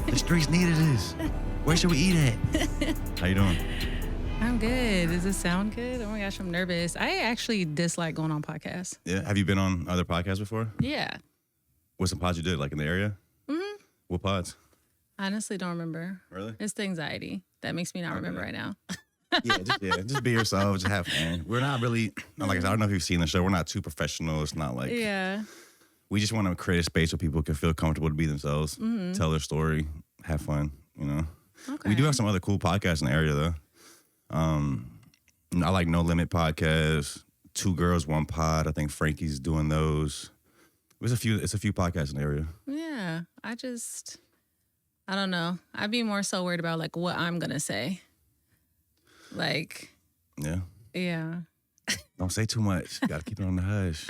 The streets needed this. Where should we eat at? How you doing? I'm good. Does this sound good? Oh my gosh, I'm nervous. I actually dislike going on podcasts. Yeah. Have you been on other podcasts before? Yeah. What's some pods you did, like in the area? Mm-hmm. What pods? I honestly don't remember. Really? It's the anxiety that makes me not remember right now. Just be yourself. Just have fun. We're not really, like I said, I don't know if you've seen the show. We're not too professional. It's not like, we just want to create a space where people can feel comfortable to be themselves, tell their story, have fun, you know. Okay. We do have some other cool podcasts in the area, though. I like No Limit Podcast, Two Girls, One Pod. I think Frankie's doing those. It's a few podcasts in the area. Yeah. I don't know. I'd be more so worried about like what I'm going to say. Like. Yeah. Don't say too much. You got to keep it on the hush.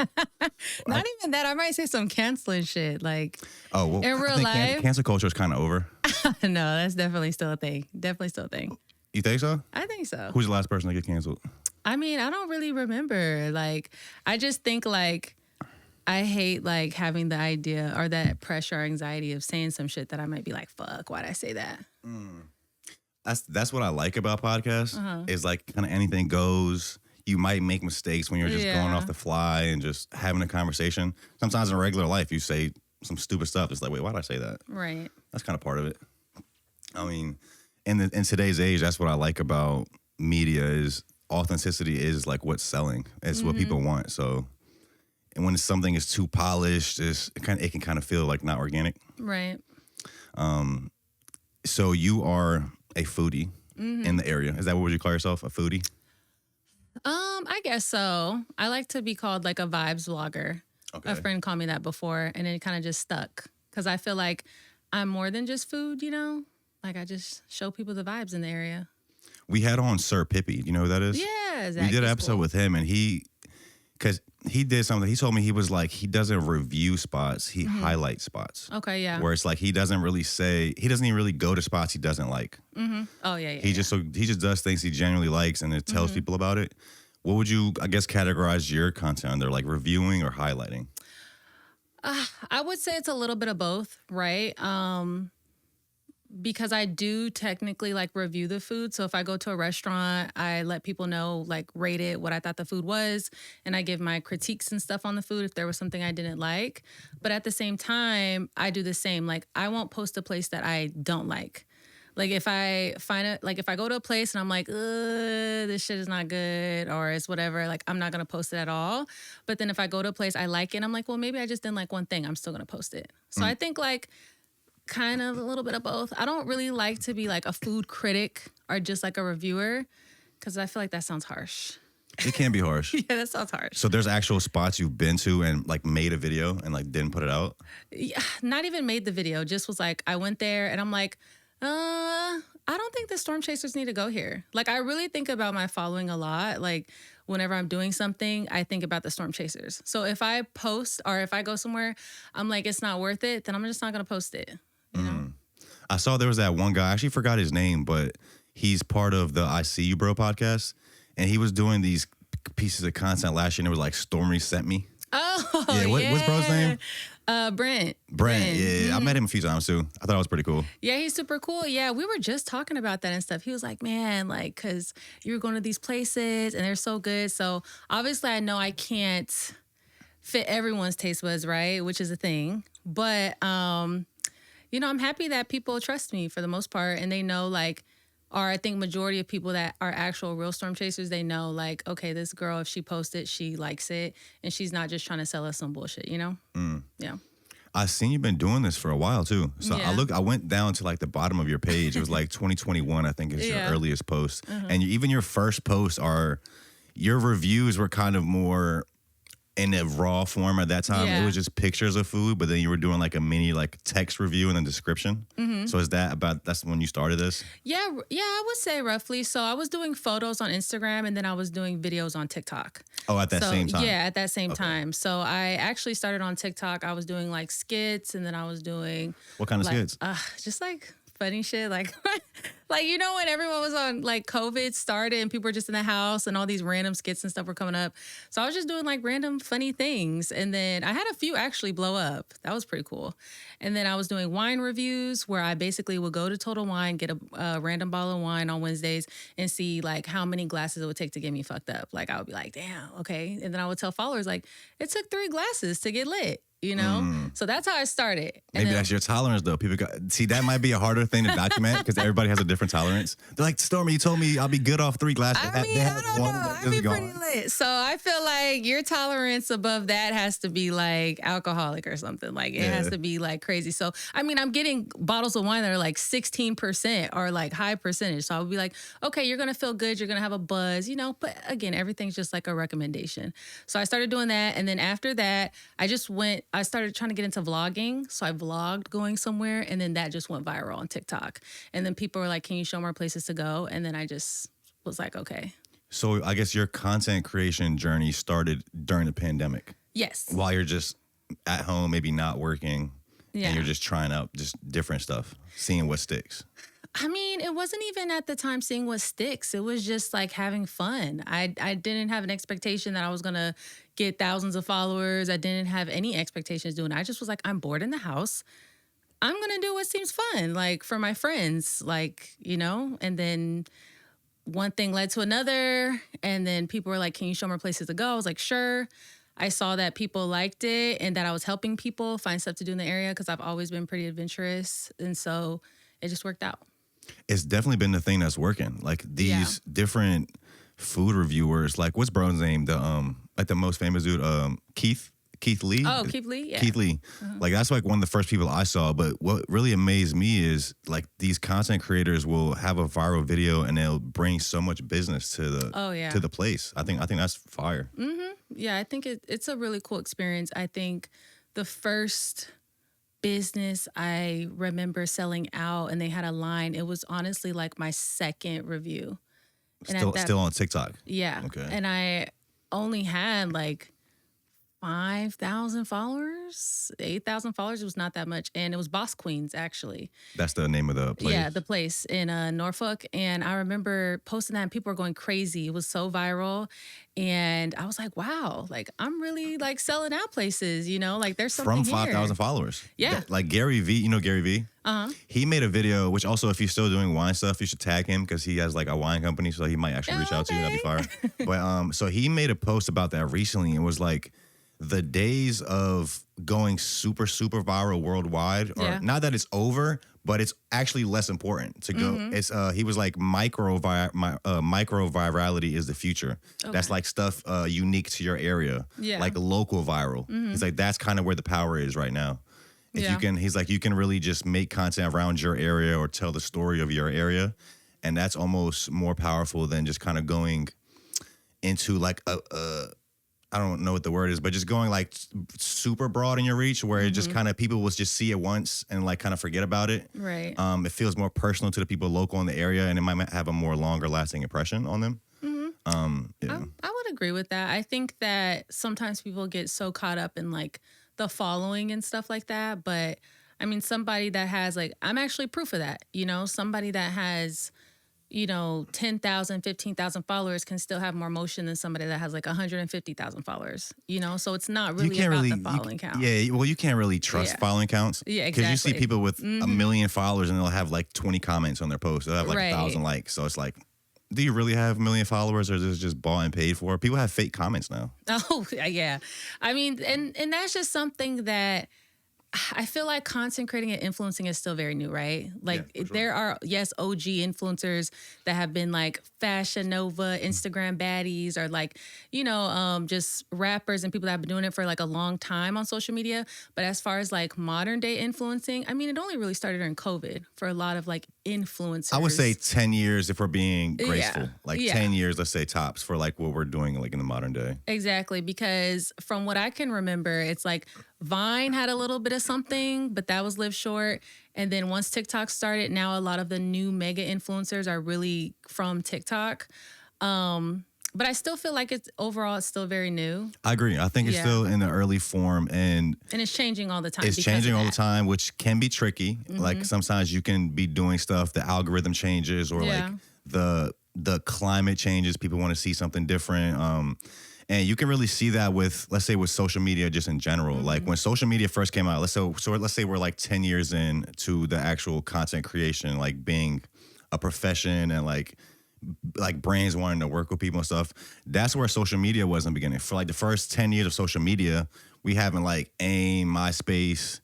Not even that. I might say some canceling shit. Like, in real life. Cancel culture is kind of over. No, that's definitely still a thing. You think so? I think so. Who's the last person to get canceled? I mean, I don't really remember. Like, I just think like I hate like having the idea or that pressure or anxiety of saying some shit that I might be like, fuck, why'd I say that? That's what I like about podcasts is like kind of anything goes. You might make mistakes when you're just going off the fly and just having a conversation. Sometimes in regular life, you say some stupid stuff. It's like, wait, why'd I say that? Right. That's kind of part of it. I mean, in today's age, that's what I like about media is authenticity is like what's selling. It's what people want. So, and when something is too polished, it can kind of feel like not organic. Right. So you are a foodie in the area. Is that what would you call yourself? A foodie? I guess so. I like to be called like a vibes vlogger. Okay. A friend called me that before, and it kind of just stuck because I feel like I'm more than just food, you know? Like I just show people the vibes in the area. We had on Sir Pippy. Do you know who that is? Yeah, we did an episode with him, and because he did something. He told me he was like, he doesn't review spots. He highlights spots. Okay, yeah. Where it's like he doesn't even really go to spots he doesn't like. Oh, yeah. He just does things he genuinely likes, and it tells people about it. What would you, I guess, categorize your content under, like reviewing or highlighting? I would say it's a little bit of both, right? Because I do technically like review the food. So if I go to a restaurant, I let people know, like rate it, what I thought the food was. And I give my critiques and stuff on the food if there was something I didn't like. But at the same time, I do the same. Like I won't post a place that I don't like. Like if I find it, like if I go to a place and I'm like, this shit is not good or it's whatever, like I'm not going to post it at all. But then if I go to a place I like it, I'm like, well, maybe I just didn't like one thing. I'm still going to post it. So I think like kind of a little bit of both. I don't really like to be like a food critic or just like a reviewer because I feel like that sounds harsh. It can be harsh. Yeah, that sounds harsh. So there's actual spots you've been to and like made a video and like didn't put it out? Yeah, not even made the video. Just was like, I went there and I'm like, I don't think the storm chasers need to go here. Like, I really think about my following a lot. Like, whenever I'm doing something, I think about the storm chasers. So if I post or if I go somewhere, I'm like, it's not worth it, then I'm just not going to post it. You know? I saw there was that one guy, I actually forgot his name, but he's part of the I See You Bro podcast. And he was doing these pieces of content last year and it was like Stormy sent me. Oh, yeah. What's bro's name? Brent. Yeah. I met him a few times too. I thought it was pretty cool. Yeah, he's super cool. Yeah, we were just talking about that and stuff. He was like, man, like, because you're going to these places and they're so good. So obviously I know I can't fit everyone's taste buds, right? Which is a thing. But, you know, I'm happy that people trust me for the most part. And they know like, or I think majority of people that are actual real storm chasers, they know like, okay, this girl, if she posts it, she likes it. And she's not just trying to sell us some bullshit, you know? Yeah. I've seen you've been doing this for a while too. So Yeah. I went down to like the bottom of your page. It was like 2021, I think is your earliest post. And even your first posts your reviews were kind of more in a raw form at that time. Yeah. It was just pictures of food, but then you were doing like a mini like text review and then description. So that's when you started this? Yeah, I would say roughly. So I was doing photos on Instagram and then I was doing videos on TikTok. Oh, at that same time? Yeah, at that same time. So I actually started on TikTok. I was doing like skits and then I was doing... What kind of like, skits? Just like funny shit. Like, like, you know, when everyone was on, like, COVID started and people were just in the house and all these random skits and stuff were coming up. So I was just doing, like, random funny things. And then I had a few actually blow up. That was pretty cool. And then I was doing wine reviews where I basically would go to Total Wine, get a random bottle of wine on Wednesdays and see, like, how many glasses it would take to get me fucked up. Like, I would be like, damn, okay. And then I would tell followers, like, it took 3 glasses to get lit. You know, so that's how I started. Maybe that's your tolerance, though. People see that might be a harder thing to document because everybody has a different tolerance. They're like, Stormy, you told me I'll be good off 3 glasses. I mean, I don't know. I'd be pretty lit. So I feel like your tolerance above that has to be like alcoholic or something. Like it has to be like crazy. So I mean, I'm getting bottles of wine that are like 16% or like high percentage. So I would be like, okay, you're gonna feel good. You're gonna have a buzz, you know. But again, everything's just like a recommendation. So I started doing that, and then after that, I started trying to get into vlogging. So I vlogged going somewhere, and then that just went viral on TikTok. And then people were like, can you show more places to go? And then I just was like, okay. So I guess your content creation journey started during the pandemic. Yes. While you're just at home, maybe not working, and you're just trying out just different stuff, seeing what sticks. I mean, it wasn't even at the time seeing what sticks. It was just like having fun. I didn't have an expectation that I was going to get thousands of followers. I didn't have any expectations doing it. I just was like, I'm bored in the house. I'm going to do what seems fun, like for my friends, like, you know, and then one thing led to another. And then people were like, can you show more places to go? I was like, sure. I saw that people liked it and that I was helping people find stuff to do in the area because I've always been pretty adventurous. And so it just worked out. It's definitely been the thing that's working. Like these different food reviewers, like what's bro's name? The like the most famous dude, Keith Lee. Oh, Keith Lee, yeah. Keith Lee. Like that's like one of the first people I saw. But what really amazed me is like these content creators will have a viral video and they'll bring so much business to the to the place. I think that's fire. Yeah, I think it's a really cool experience. I think the first business I remember selling out and they had a line, it was honestly like my second review. And still on TikTok. Yeah. Okay. And I only had like 5,000 followers, 8,000 followers. It was not that much. And it was Boss Queens, actually. That's the name of the place? Yeah, the place in Norfolk. And I remember posting that and people were going crazy. It was so viral. And I was like, wow, like I'm really like selling out places, you know, like there's something from 5,000 followers. Yeah. Like Gary V, you know Gary V? He made a video, which also if you're still doing wine stuff, you should tag him because he has like a wine company. So he might actually reach out to you. That'd be fire. But so he made a post about that recently. It was like, the days of going super, super viral worldwide, or not that it's over, but it's actually less important to go. It's he was like micro virality is the future. Okay. That's like stuff unique to your area, like local viral. He's like that's kind of where the power is right now. If you can, he's like you can really just make content around your area or tell the story of your area, and that's almost more powerful than just kind of going into like a I don't know what the word is, but just going like super broad in your reach where it just kind of people will just see it once and like kind of forget about it. Right. It feels more personal to the people local in the area and it might have a more longer lasting impression on them. I would agree with that. I think that sometimes people get so caught up in like the following and stuff like that. But I mean, somebody that has like, I'm actually proof of that, you know, somebody that has, you know, 10,000, 15,000 followers can still have more motion than somebody that has like 150,000 followers, you know? So it's not really about the following count. Yeah, well, you can't really trust following counts. Yeah, exactly. Because you see people with a million followers and they'll have like 20 comments on their post. They'll have like 1,000 likes. So it's like, do you really have a million followers or is this just bought and paid for? People have fake comments now. Oh, yeah. I mean, and that's just something that I feel like content creating and influencing is still very new, right? Like there are, OG influencers that have been like Fashion Nova, Instagram baddies, or like, you know, just rappers and people that have been doing it for like a long time on social media. But as far as like modern day influencing, I mean, it only really started during COVID for a lot of like influencers. I would say 10 years if we're being graceful. Like 10 years, let's say tops for like what we're doing like in the modern day. Exactly. Because from what I can remember, it's like Vine had a little bit of something, but that was lived short. And then once TikTok started, now a lot of the new mega influencers are really from TikTok. But I still feel like it's still very new. I agree. I think it's still in the early form, and it's changing all the time. It's changing all the time, which can be tricky. Like sometimes you can be doing stuff, the algorithm changes, or like the climate changes. People want to see something different. And you can really see that with, let's say, with social media just in general. Like when social media first came out, let's say we're like 10 years in to the actual content creation, like being a profession and like brands wanting to work with people and stuff. That's where social media was in the beginning. For like the first 10 years of social media, we haven't like AIM, MySpace,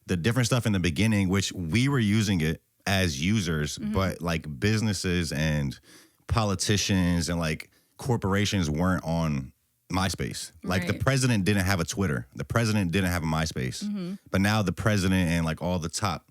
the different stuff in the beginning, which we were using it as users, but like businesses and politicians and like corporations weren't on MySpace. Like the president didn't have a Twitter. The president didn't have a MySpace. But now the president and like all the top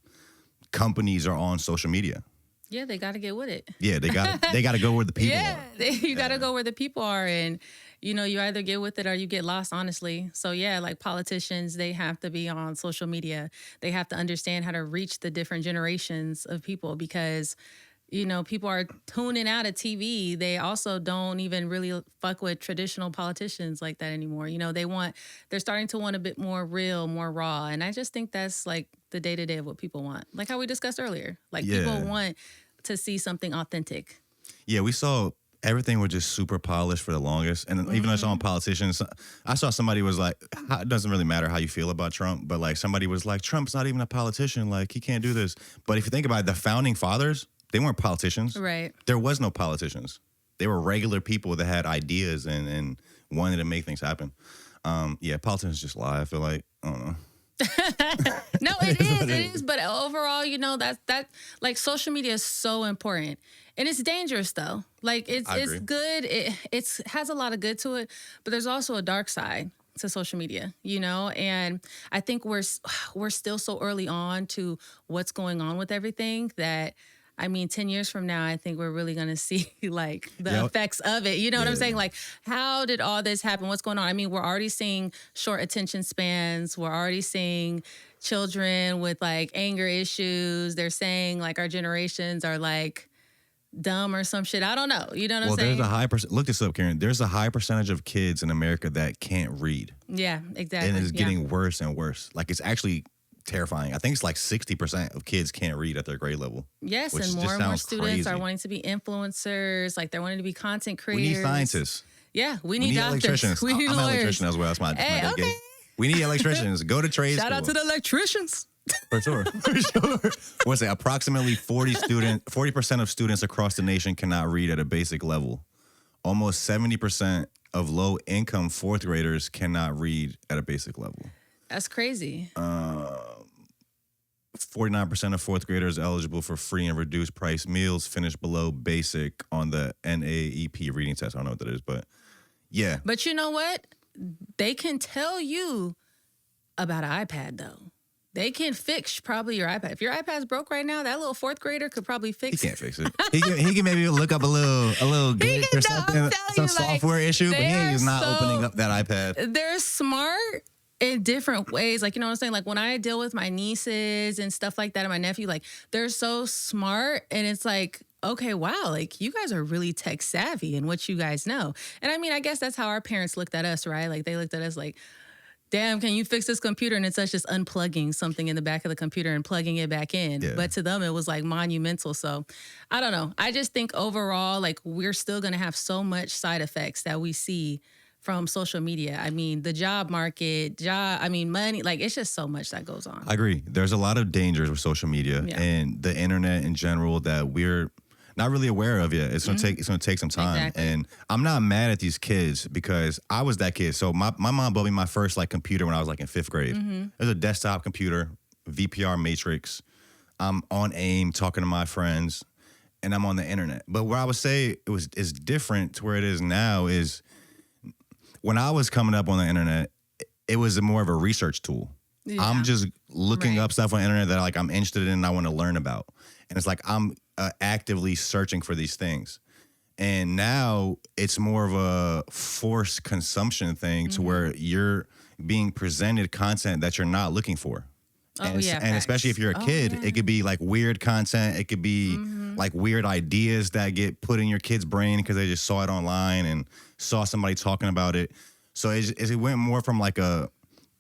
companies are on social media. Yeah, they got to get with it. Yeah, they got to go where the people are. You got to go where the people are. And, you know, you either get with it or you get lost, honestly. So, yeah, like politicians, they have to be on social media. They have to understand how to reach the different generations of people because, you know, people are tuning out of TV. They also don't even really fuck with traditional politicians like that anymore. You know, they're starting to want a bit more real, more raw. And I just think that's like the day-to-day of what people want. Like how we discussed earlier. Like people want to see something authentic. Yeah, we saw everything was just super polished for the longest. And even though I saw politicians, I saw somebody was like, it doesn't really matter how you feel about Trump, but like somebody was like, Trump's not even a politician. Like he can't do this. But if you think about it, the founding fathers, they weren't politicians. Right. There was no politicians. They were regular people that had ideas and wanted to make things happen. Politicians just lie, I feel like. I don't know. No, it is. But overall, you know, that like social media is so important. And it's dangerous though. Like it's good. It has a lot of good to it, but there's also a dark side to social media, you know? And I think we're still so early on to what's going on with everything that 10 years from now, I think we're really going to see like the effects of it. You know what I'm saying? Like, how did all this happen? What's going on? I mean, we're already seeing short attention spans. We're already seeing children with like anger issues. They're saying like our generations are like dumb or some shit. I don't know. You know what I'm saying? There's a high look this up, Karen. There's a high percentage of kids in America that can't read. Yeah, exactly. And it's getting worse and worse. Like it's actually terrifying. I think it's like 60% of kids can't read at their grade level. Yes, and more and more students are wanting to be influencers. Like they're wanting to be content creators. We need scientists. Yeah, we need doctors. Electricians. We need I'm lawyers. an electrician as well. That's my okay. gig. We need electricians. Go to trade school. Shout out to the electricians. For sure. What's it? Approximately 40% of students across the nation cannot read at a basic level. Almost 70% of low-income fourth graders cannot read at a basic level. That's crazy. 49% of fourth graders eligible for free and reduced price meals finish below basic on the NAEP reading test. I don't know what that is, but yeah. But you know what? They can tell you about an iPad, though. They can fix probably your iPad. If your iPad's broke right now, that little fourth grader could probably fix it. He can't fix it. He can maybe look up a little glitch or something, some software issue, but he's not opening up that iPad. They're smart in different ways. Like, you know what I'm saying? Like when I deal with my nieces and stuff like that and my nephew, like they're so smart and it's like, okay, wow, like you guys are really tech savvy in what you guys know. And I mean, I guess that's how our parents looked at us, right? Like they looked at us like, damn, can you fix this computer? And it's us just unplugging something in the back of the computer and plugging it back in. Yeah. But to them, it was like monumental. So I don't know. I just think overall, like we're still going to have so much side effects that we see from social media. I mean, the job market, money, like it's just so much that goes on. I agree. There's a lot of dangers with social media and the internet in general that we're not really aware of yet. It's gonna take some time. Exactly. And I'm not mad at these kids because I was that kid. So my mom bought me my first like computer when I was like in 5th grade. It was a desktop computer, VPR matrix. I'm on AIM talking to my friends and I'm on the internet. But where I would say it's different to where it is now is when I was coming up on the internet, it was more of a research tool. Yeah. I'm just looking up stuff on the internet that like I'm interested in and I want to learn about. And it's like I'm actively searching for these things. And now it's more of a forced consumption thing to where you're being presented content that you're not looking for. Oh, yeah. And especially if you're a kid, yeah. it could be like weird content. It could be like weird ideas that get put in your kid's brain because they just saw it online and saw somebody talking about it. So it went more from like a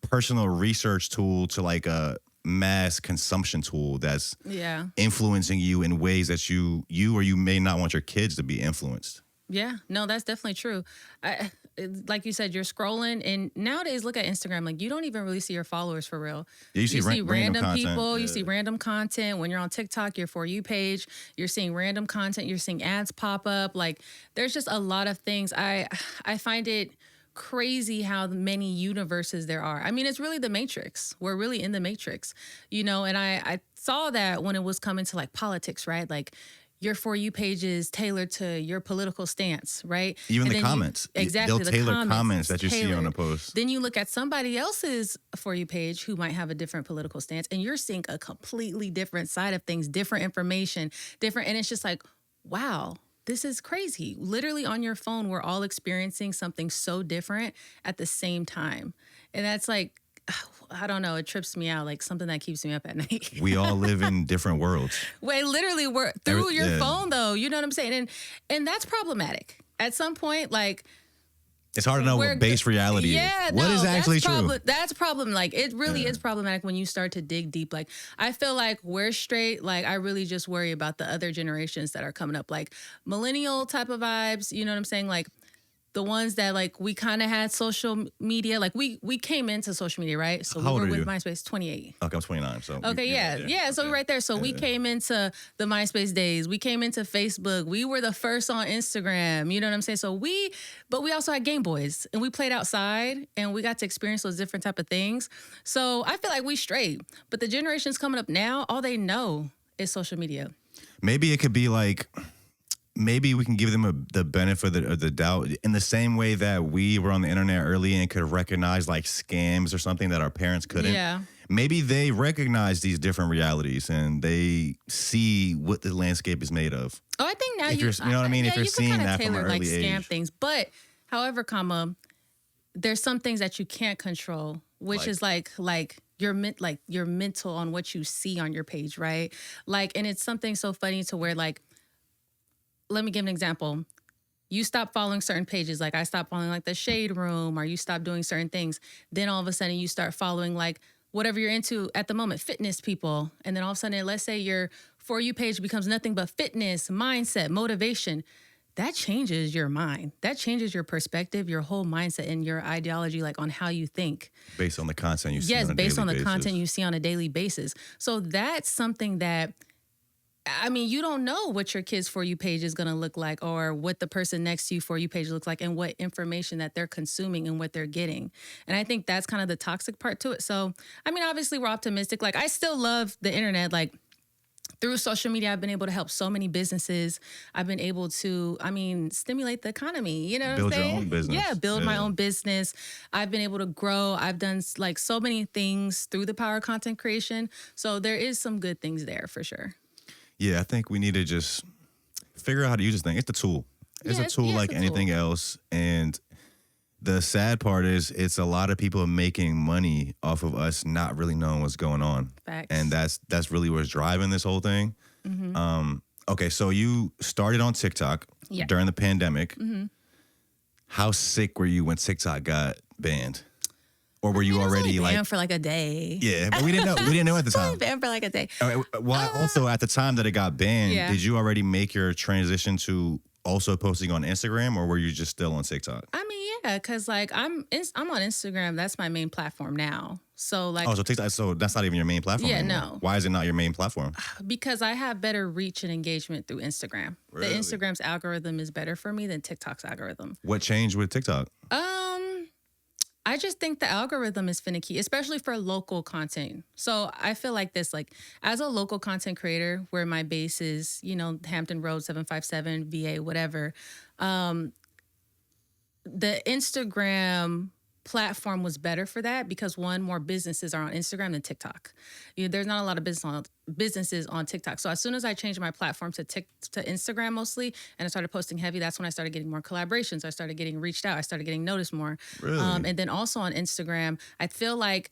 personal research tool to like a mass consumption tool that's influencing you in ways that you or you may not want your kids to be influenced. Yeah, no, that's definitely true. Like you said, you're scrolling, and nowadays, look at Instagram. Like, you don't even really see your followers for real. Yeah, you see random people. content. You see random content. When you're on TikTok, your For You page, you're seeing random content. You're seeing ads pop up. Like, there's just a lot of things. I find it crazy how many universes there are. I mean, it's really the Matrix. We're really in the Matrix, you know. And I saw that when it was coming to like politics, right? Like, your For You page is tailored to your political stance, right? Even the comments. Exactly. They'll tailor comments that you see on a post. Then you look at somebody else's For You page who might have a different political stance, and you're seeing a completely different side of things, different information, different. And it's just like, wow, this is crazy. Literally on your phone, we're all experiencing something so different at the same time. And that's like, I don't know. It trips me out, like something that keeps me up at night. We all live in different worlds. Wait, literally, we're through your phone, though. You know what I'm saying? And that's problematic. At some point, like, it's hard to know what base reality is. What is actually true? That's problem. Like, it really is problematic when you start to dig deep. Like, I feel like we're straight. Like, I really just worry about the other generations that are coming up, like millennial type of vibes. You know what I'm saying? Like, the ones that like we kind of had social media, like we came into social media, right? So How we old were are with you? MySpace, 28. Okay, I'm 29. So okay, yeah. So right there. So we came into the MySpace days. We came into Facebook. We were the first on Instagram. You know what I'm saying? So but we also had Game Boys, and we played outside, and we got to experience those different type of things. So I feel like we straight. But the generations coming up now, all they know is social media. Maybe it could be like, maybe we can give them the benefit of the doubt in the same way that we were on the internet early and could recognize like scams or something that our parents couldn't. Yeah. Maybe they recognize these different realities and they see what the landscape is made of. Oh, I think now you know what I mean? If you're seeing that from an early like scam age. things, but however, there's some things that you can't control, which is like your mental on what you see on your page, right? Like, and it's something so funny to where like, let me give an example. You stop following certain pages, like I stopped following like the Shade Room, or you stop doing certain things. Then all of a sudden you start following like whatever you're into at the moment, fitness people. And then all of a sudden, let's say your For You page becomes nothing but fitness, mindset, motivation. That changes your mind. That changes your perspective, your whole mindset, and your ideology, like on how you think. Based on the content you see on a daily basis. Yes, based on the content you see on a daily basis. So that's something that, I mean, you don't know what your kids' For You page is going to look like, or what the person next to you For You page looks like, and what information that they're consuming and what they're getting. And I think that's kind of the toxic part to it. So, I mean, obviously we're optimistic. Like, I still love the internet. Like, through social media, I've been able to help so many businesses. I've been able to, stimulate the economy. You know what I'm saying? Build your own business. Yeah, build my own business. I've been able to grow. I've done like so many things through the power of content creation. So there is some good things there for sure. Yeah, I think we need to just figure out how to use this thing. It's a tool. It's a tool like anything else. And the sad part is it's a lot of people making money off of us not really knowing what's going on. Facts. And that's really what's driving this whole thing. Mm-hmm. Okay, so you started on TikTok during the pandemic. Mm-hmm. How sick were you when TikTok got banned? Or were you already banned like for like a day? Yeah, but we didn't know. We didn't know at the time. Banned for like a day. Well, also at the time that it got banned, did you already make your transition to also posting on Instagram, or were you just still on TikTok? I mean, yeah, because like I'm on Instagram. That's my main platform now. So like, so TikTok. So that's not even your main platform. Yeah, anymore. no. Why is it not your main platform? Because I have better reach and engagement through Instagram. Really? The Instagram's algorithm is better for me than TikTok's algorithm. What changed with TikTok? I just think the algorithm is finicky, especially for local content. So I feel like this, like as a local content creator, where my base is, Hampton Road, 757, VA, whatever. The Instagram platform was better for that because one, more businesses are on Instagram than TikTok. There's not a lot of businesses on TikTok. So as soon as I changed my platform to Instagram mostly, and I started posting heavy, that's when I started getting more collaborations. I started getting reached out. I started getting noticed more. Really? And then also on Instagram, I feel like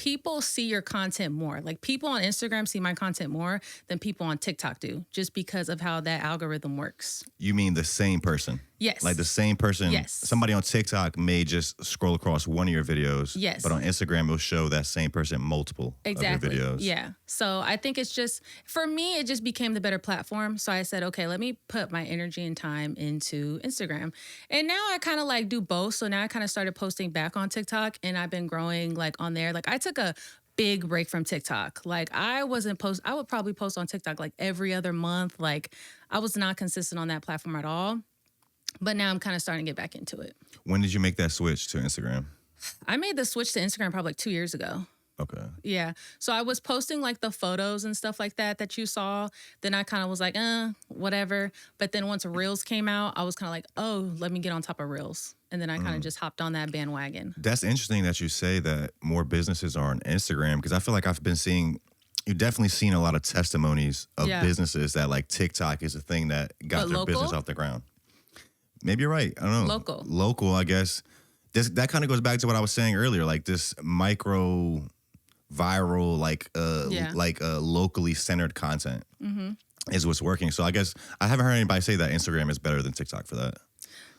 people see your content more. Like people on Instagram see my content more than people on TikTok do, just because of how that algorithm works. You mean the same person? Yes. Like the same person? Yes. Somebody on TikTok may just scroll across one of your videos. Yes. But on Instagram, it'll show that same person multiple of your videos. Yeah. So I think it's just, for me, it just became the better platform. So I said, okay, let me put my energy and time into Instagram. And now I kind of like do both. So now I kind of started posting back on TikTok, and I've been growing like on there. Like I took a big break from TikTok. Like I would probably post on TikTok like every other month. Like I was not consistent on that platform at all. But now I'm kind of starting to get back into it. When did you make that switch to Instagram? I made the switch to Instagram probably like 2 years ago. Okay. Yeah. So I was posting like the photos and stuff like that you saw. Then I kind of was like, whatever. But then once Reels came out, I was kind of like, oh, let me get on top of Reels. And then I kind of just hopped on that bandwagon. That's interesting that you say that more businesses are on Instagram, because I feel like you've definitely seen a lot of testimonies of businesses that like TikTok is a thing that got their business off the ground. Maybe you're right. I don't know. Local, I guess. That kind of goes back to what I was saying earlier, like this micro viral, locally centered content is what's working. So I guess I haven't heard anybody say that Instagram is better than TikTok for that.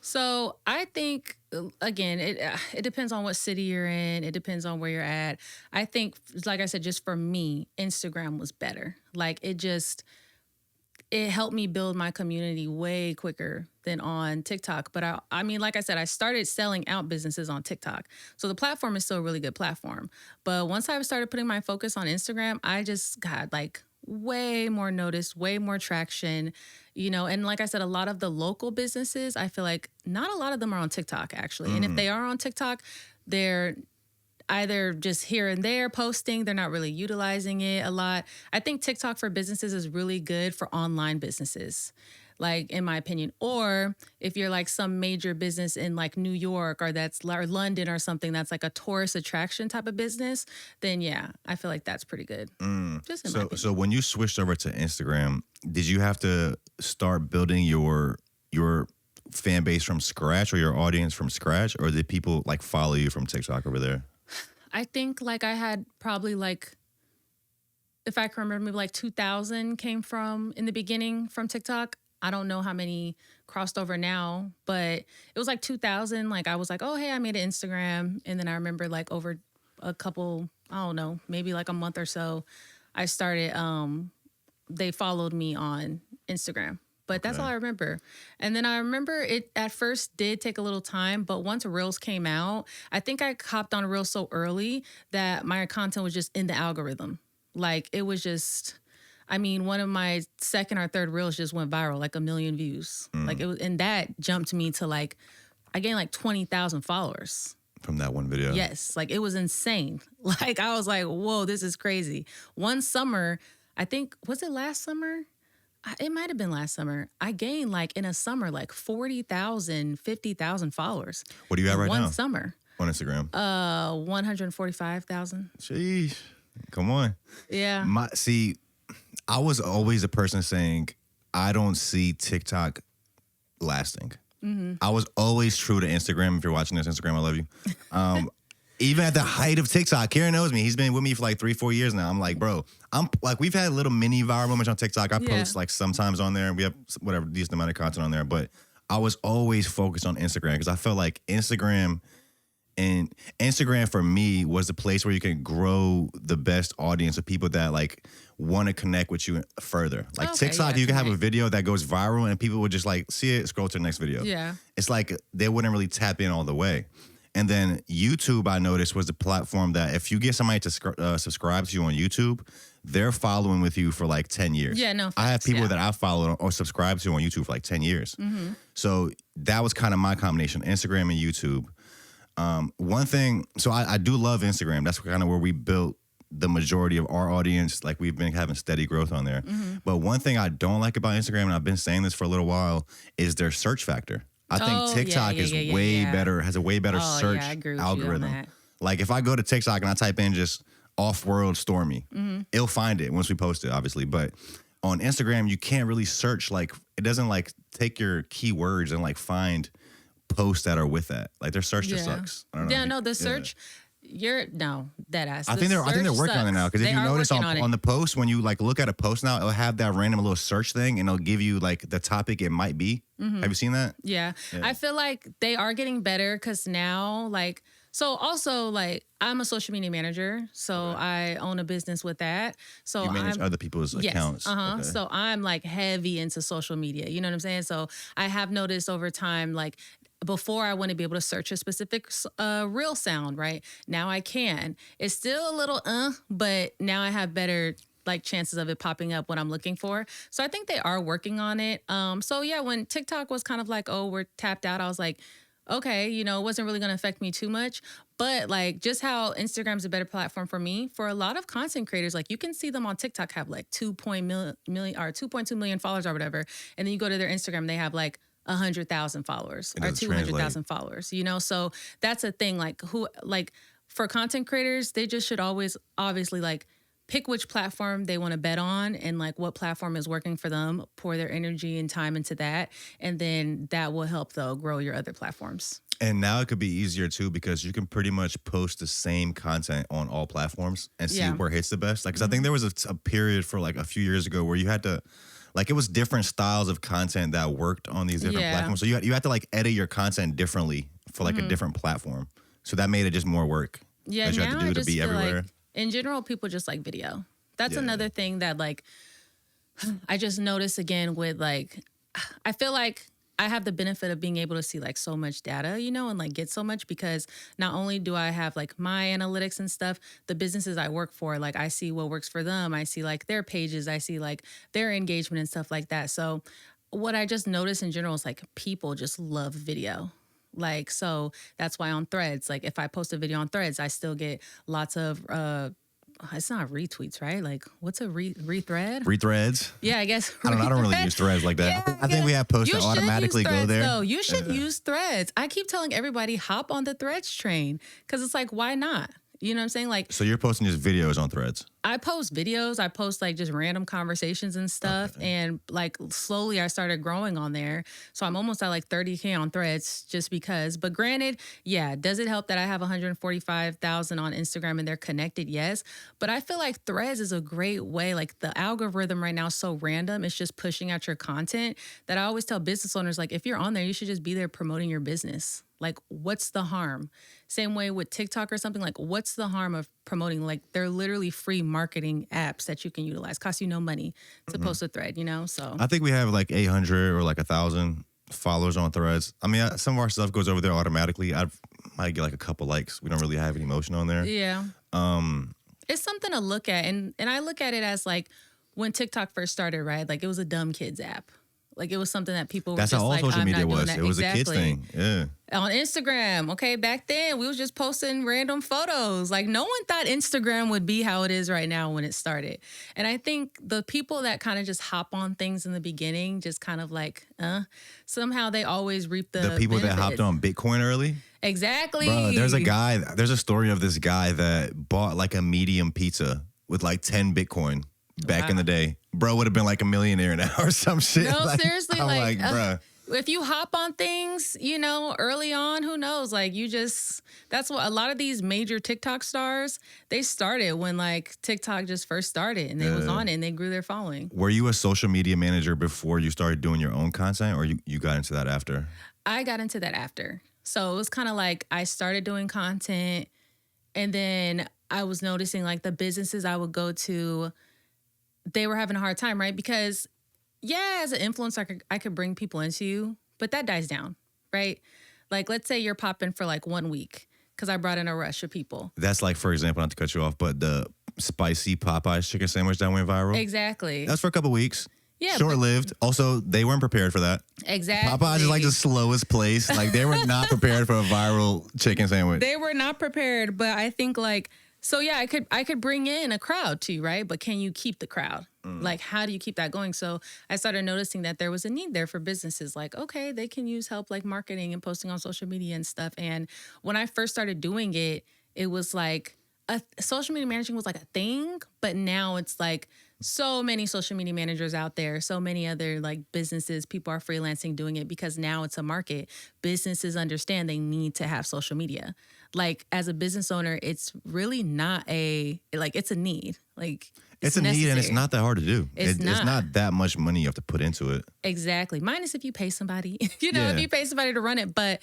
So I think, again, it depends on what city you're in. It depends on where you're at. I think, like I said, just for me, Instagram was better. Like it helped me build my community way quicker than on TikTok. But I mean, like I said, I started selling out businesses on TikTok. So the platform is still a really good platform. But once I started putting my focus on Instagram, I just got like way more notice, way more traction, and like I said, a lot of the local businesses, I feel like not a lot of them are on TikTok actually. And if they are on TikTok, they're either just here and there posting, they're not really utilizing it a lot. I think TikTok for businesses is really good for online businesses, like in my opinion. Or if you're like some major business in like New York or London or something that's like a tourist attraction type of business, then yeah, I feel like that's pretty good. Just in my opinion. So when you switched over to Instagram, did you have to start building your fan base from scratch or your audience from scratch, or did people like follow you from TikTok over there? I think like I had probably like, if I can remember, maybe like 2,000 came from in the beginning from TikTok. I don't know how many crossed over now, but it was like 2,000. Like I was like, oh, hey, I made an Instagram. And then I remember like over a couple, I don't know, maybe like a month or so, I started, they followed me on Instagram. But that's all I remember. And then I remember it at first did take a little time, but once Reels came out, I think I hopped on Reels so early that my content was just in the algorithm. Like it was just, I mean, one of my second or third Reels just went viral, like 1 million views. Like it was, and that jumped me to like, I gained like 20,000 followers. From that one video? Yes. Like it was insane. Like I was like, whoa, this is crazy. One summer, I think, was it last summer? It might have been last summer. I gained like in a summer, like 40,000, 50,000 followers. What are you at right now? One summer. On Instagram? 145,000. Sheesh. Come on. Yeah. I was always a person saying, I don't see TikTok lasting. I was always true to Instagram. If you're watching this, Instagram, I love you. Even at the height of TikTok, Karen knows me. He's been with me for like 3-4 years now. I'm like, bro, we've had little mini viral moments on TikTok. I post like sometimes on there. We have whatever decent amount of content on there. But I was always focused on Instagram because I felt like Instagram for me was the place where you can grow the best audience of people that like want to connect with you further. Like TikTok, you can have a video that goes viral and people would just like see it, scroll to the next video. Yeah. It's like they wouldn't really tap in all the way. And then YouTube, I noticed, was the platform that if you get somebody to subscribe to you on YouTube, they're following with you for like 10 years. Yeah, no. I have people that I follow or subscribe to on YouTube for like 10 years. So that was kind of my combination, Instagram and YouTube. One thing, so I do love Instagram. That's kind of where we built the majority of our audience. Like we've been having steady growth on there. But one thing I don't like about Instagram, and I've been saying this for a little while, is their search factor. I think TikTok is way better, has a way better search algorithm. Like if I go to TikTok and I type in just off-world Stormy, it'll find it once we post it, obviously. But on Instagram, you can't really search, like it doesn't like take your keywords and like find posts that are with that. Like their search just sucks. I don't know. Yeah, no, the search, Dead ass. I think they're working on it now, because if you notice on the post, when you like look at a post now, it'll have that random little search thing and it'll give you like the topic it might be. Have you seen that? Yeah. I feel like they are getting better, because now like, so also like I'm a social media manager, so I own a business with that. So you manage other people's accounts. Okay. So I'm like heavy into social media. You know what I'm saying? So I have noticed over time, like before I wouldn't be able to search a specific reel sound, right? Now I can. It's still a little but now I have better like chances of it popping up what I'm looking for. So I think they are working on it. So yeah, when TikTok was kind of like, oh, we're tapped out, I was like, okay, you know, it wasn't really going to affect me too much. But like just how Instagram's a better platform for me, for a lot of content creators, like you can see them on TikTok have like 2.2 million followers or whatever. And then you go to their Instagram, they have like 100,000 followers or 200,000 followers, you know? So that's a thing, like for content creators, they just should always obviously like pick which platform they want to bet on and like what platform is working for them, pour their energy and time into that. And then that will help though grow your other platforms. And now it could be easier too, because you can pretty much post the same content on all platforms and see where it hits the best. Like, 'cause I think there was a period for like a few years ago where you had to, like, it was different styles of content that worked on these different platforms. So you had to like edit your content differently for like a different platform. So that made it just more work. Yeah, that you had to do to be everywhere. Like, in general, people just like video. That's another thing that like I just noticed again with like, I feel like I have the benefit of being able to see like so much data, you know, and like get so much, because not only do I have like my analytics and stuff, the businesses I work for, like I see what works for them. I see like their pages, I see like their engagement and stuff like that. So what I just noticed in general is like people just love video. Like, so that's why on Threads, like if I post a video on Threads, I still get lots of, it's not retweets, right? Like, what's a rethread? Rethreads? Yeah, I guess. I don't really use Threads like that. Yeah, I think we have posts that automatically Threads, go there. though. You should use Threads. I keep telling everybody, hop on the Threads train, because it's like, why not? You know what I'm saying? Like, so you're posting just videos on Threads? I post videos. I post like just random conversations and stuff. Okay. And like slowly I started growing on there. So I'm almost at like 30K on Threads just because. But granted, yeah, does it help that I have 145,000 on Instagram and they're connected? Yes. But I feel like Threads is a great way. Like the algorithm right now is so random. It's just pushing out your content that I always tell business owners, like if you're on there, you should just be there promoting your business. Like, what's the harm? Same way with TikTok or something, like, what's the harm of promoting? Like, they're literally free marketing apps that you can utilize. Cost you no money to post a thread, you know? So I think we have like 800 or like 1,000 followers on Threads. I mean, some of our stuff goes over there automatically. I might get like a couple likes. We don't really have any motion on there. Yeah. It's something to look at. And I look at it as like when TikTok first started, right? Like, it was a dumb kids app. Like, it was something that people were just like, That's how all social media was. It was a kids thing. Yeah. On Instagram, okay, back then, we was just posting random photos. Like, no one thought Instagram would be how it is right now when it started. And I think the people that kind of just hop on things in the beginning, just kind of like, somehow they always reap the people benefits. that hopped on Bitcoin early. Exactly. Bro, there's a story of this guy that bought like a medium pizza with like 10 Bitcoin. Back in the day, bro would have been like a millionaire now or some shit. No, like, seriously, I'm like bro. If you hop on things, you know, early on, who knows? Like, that's what a lot of these major TikTok stars, they started when like TikTok just first started and they was on it and they grew their following. Were you a social media manager before you started doing your own content, or you got into that after? I got into that after. So it was kind of like I started doing content and then I was noticing like the businesses I would go to, they were having a hard time, right? Because, yeah, as an influencer, I could bring people into you, but that dies down, right? Like, let's say you're popping for like 1 week because I brought in a rush of people. That's like, for example, not to cut you off, but the spicy Popeyes chicken sandwich that went viral. Exactly. That's for a couple weeks. Yeah. Short-lived. Also, they weren't prepared for that. Exactly. Popeyes is like the slowest place. Like, they were not prepared for a viral chicken sandwich. They were not prepared, but I think like, so yeah, I could bring in a crowd too, right? But can you keep the crowd? Like, how do you keep that going? So I started noticing that there was a need there for businesses. Like, okay, they can use help like marketing and posting on social media and stuff. And when I first started doing it, it was like social media managing was like a thing, but now it's like so many social media managers out there, so many other like businesses, people are freelancing doing it because now it's a market. Businesses understand they need to have social media. like as a business owner, it's really not it's a need. Like it's a need, and it's necessary. not that hard to do. It's It's not that much money you have to put into it. Exactly. Minus if you pay somebody, if Yeah. you pay somebody to run it. But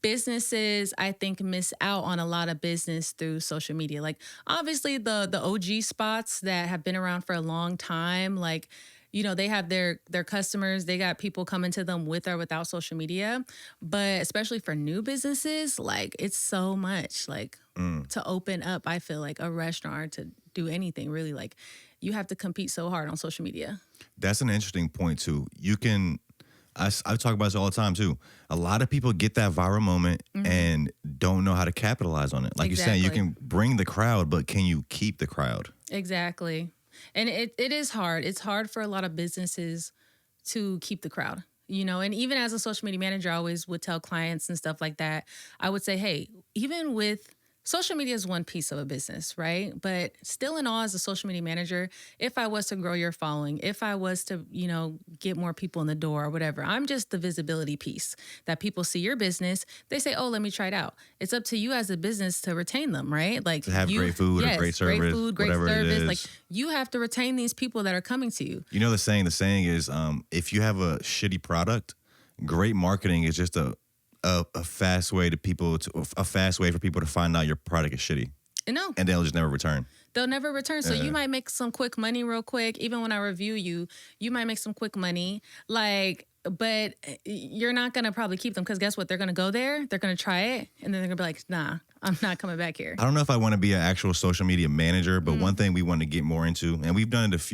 businesses, I think, miss out on a lot of business through social media. Like obviously the OG spots that have been around for a long time, like, they have their customers, they got people coming to them with or without social media. But especially for new businesses, like it's so much like to open up, I feel like a restaurant or to do anything really, like you have to compete so hard on social media. That's an interesting point too. I talk about this all the time too. A lot of people get that viral moment and don't know how to capitalize on it. Like you're saying, you can bring the crowd, but can you keep the crowd? Exactly. And it is hard. It's hard for a lot of businesses to keep the crowd, and even as a social media manager, I always would tell clients and stuff like that. I would say, hey, even with social media is one piece of a business, right? But still in all, as a social media manager, if I was to grow your following, if I was to, get more people in the door or whatever, I'm just the visibility piece that people see your business. They say, oh, let me try it out. It's up to you as a business to retain them, right? Like to have great food, or great service, great food, great whatever service. it is. Like you have to retain these people that are coming to you. The saying is, if you have a shitty product, great marketing is just a fast way for people to find out your product is shitty. No. And they'll just never return. They'll never return. So you might make some quick money real quick. Even when I review you, you might make some quick money. But you're not going to probably keep them because guess what? They're going to go there. They're going to try it. And then they're going to be like, nah, I'm not coming back here. I don't know if I want to be an actual social media manager, but one thing we want to get more into, and we've done it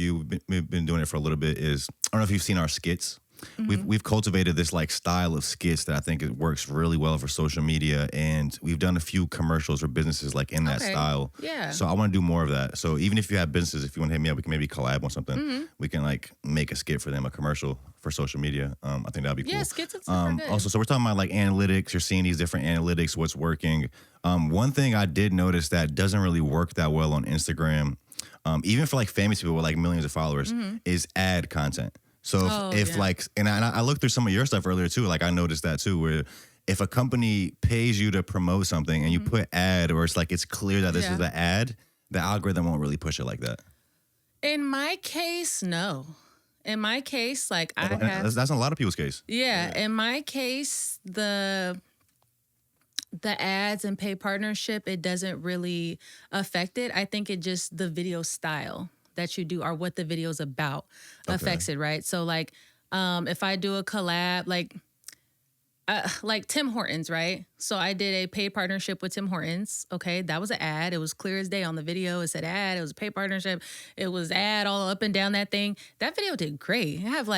we've been doing it for a little bit, is I don't know if you've seen our skits. We've cultivated this like style of skits that I think it works really well for social media, and we've done a few commercials for businesses like in that style. Yeah. So I want to do more of that. So even if you have businesses, if you want to hit me up, we can maybe collab on something. We can like make a skit for them, a commercial for social media. I think that'd be cool. Yeah, skits are super good. Also, so we're talking about like analytics. You're seeing these different analytics, what's working. One thing I did notice that doesn't really work that well on Instagram, even for like famous people with like millions of followers, is ad content. So I looked through some of your stuff earlier too. Like I noticed that too, where if a company pays you to promote something and you put ad, or it's clear that this is the ad, the algorithm won't really push it like that. In my case, no. In my case, that's in a lot of people's case. Yeah. In my case, the ads and paid partnership, it doesn't really affect it. I think it just the video style that you do or what the video's about affects it, right? So if I do a collab, like Tim Hortons, right? So I did a paid partnership with Tim Hortons. Okay, that was an ad. It was clear as day on the video. It said ad. It was a paid partnership. It was ad all up and down that thing. That video did great. I have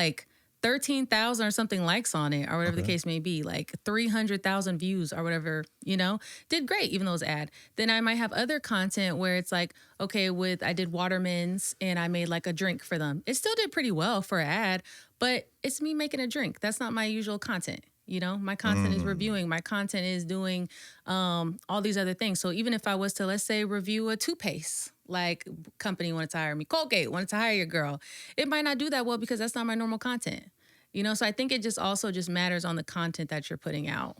13,000 or something likes on it, or whatever the case may be, 300,000 views or whatever, did great, even though it was ad. Then I might have other content where it's I did Watermans and I made a drink for them. It still did pretty well for an ad, but it's me making a drink. That's not my usual content. My content is reviewing. My content is doing all these other things. So even if I was to, let's say, review a toothpaste, company wanted to hire me, Colgate wanted to hire your girl, it might not do that well because that's not my normal content. So I think it just matters on the content that you're putting out.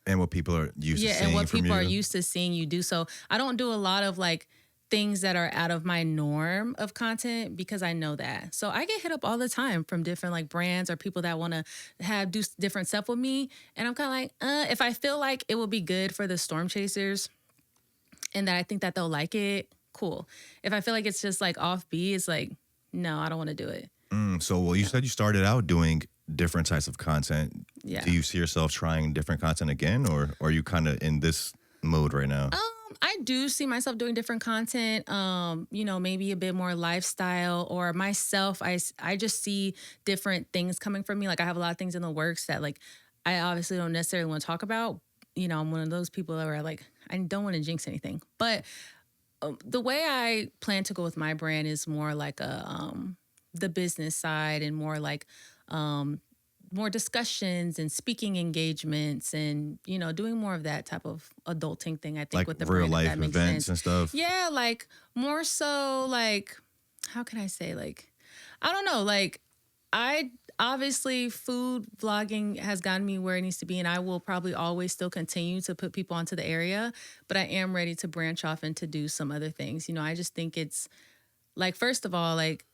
And what people are used to seeing. Yeah, and what from people you. are used to seeing you do. So I don't do a lot of things that are out of my norm of content because I know that. So I get hit up all the time from different brands or people that want to do different stuff with me. And I'm kind of if I feel like it will be good for the storm chasers and that I think that they'll like it, cool. If I feel like it's just offbeat, it's no, I don't want to do it. So you said you started out doing different types of content. Yeah. Do you see yourself trying different content again, or are you kind of in this mode right now? I do see myself doing different content, maybe a bit more lifestyle, or myself. I just see different things coming from me. I have a lot of things in the works that I obviously don't necessarily want to talk about. I'm one of those people that were I don't want to jinx anything. But the way I plan to go with my brand is more the business side and more more discussions and speaking engagements and, doing more of that type of adulting thing, I think, with the real brand, life if that makes events sense. and stuff. Yeah, more so how can I say, I don't know, I obviously food vlogging has gotten me where it needs to be, and I will probably always still continue to put people onto the area, but I am ready to branch off and to do some other things. I just think it's like, first of all, like,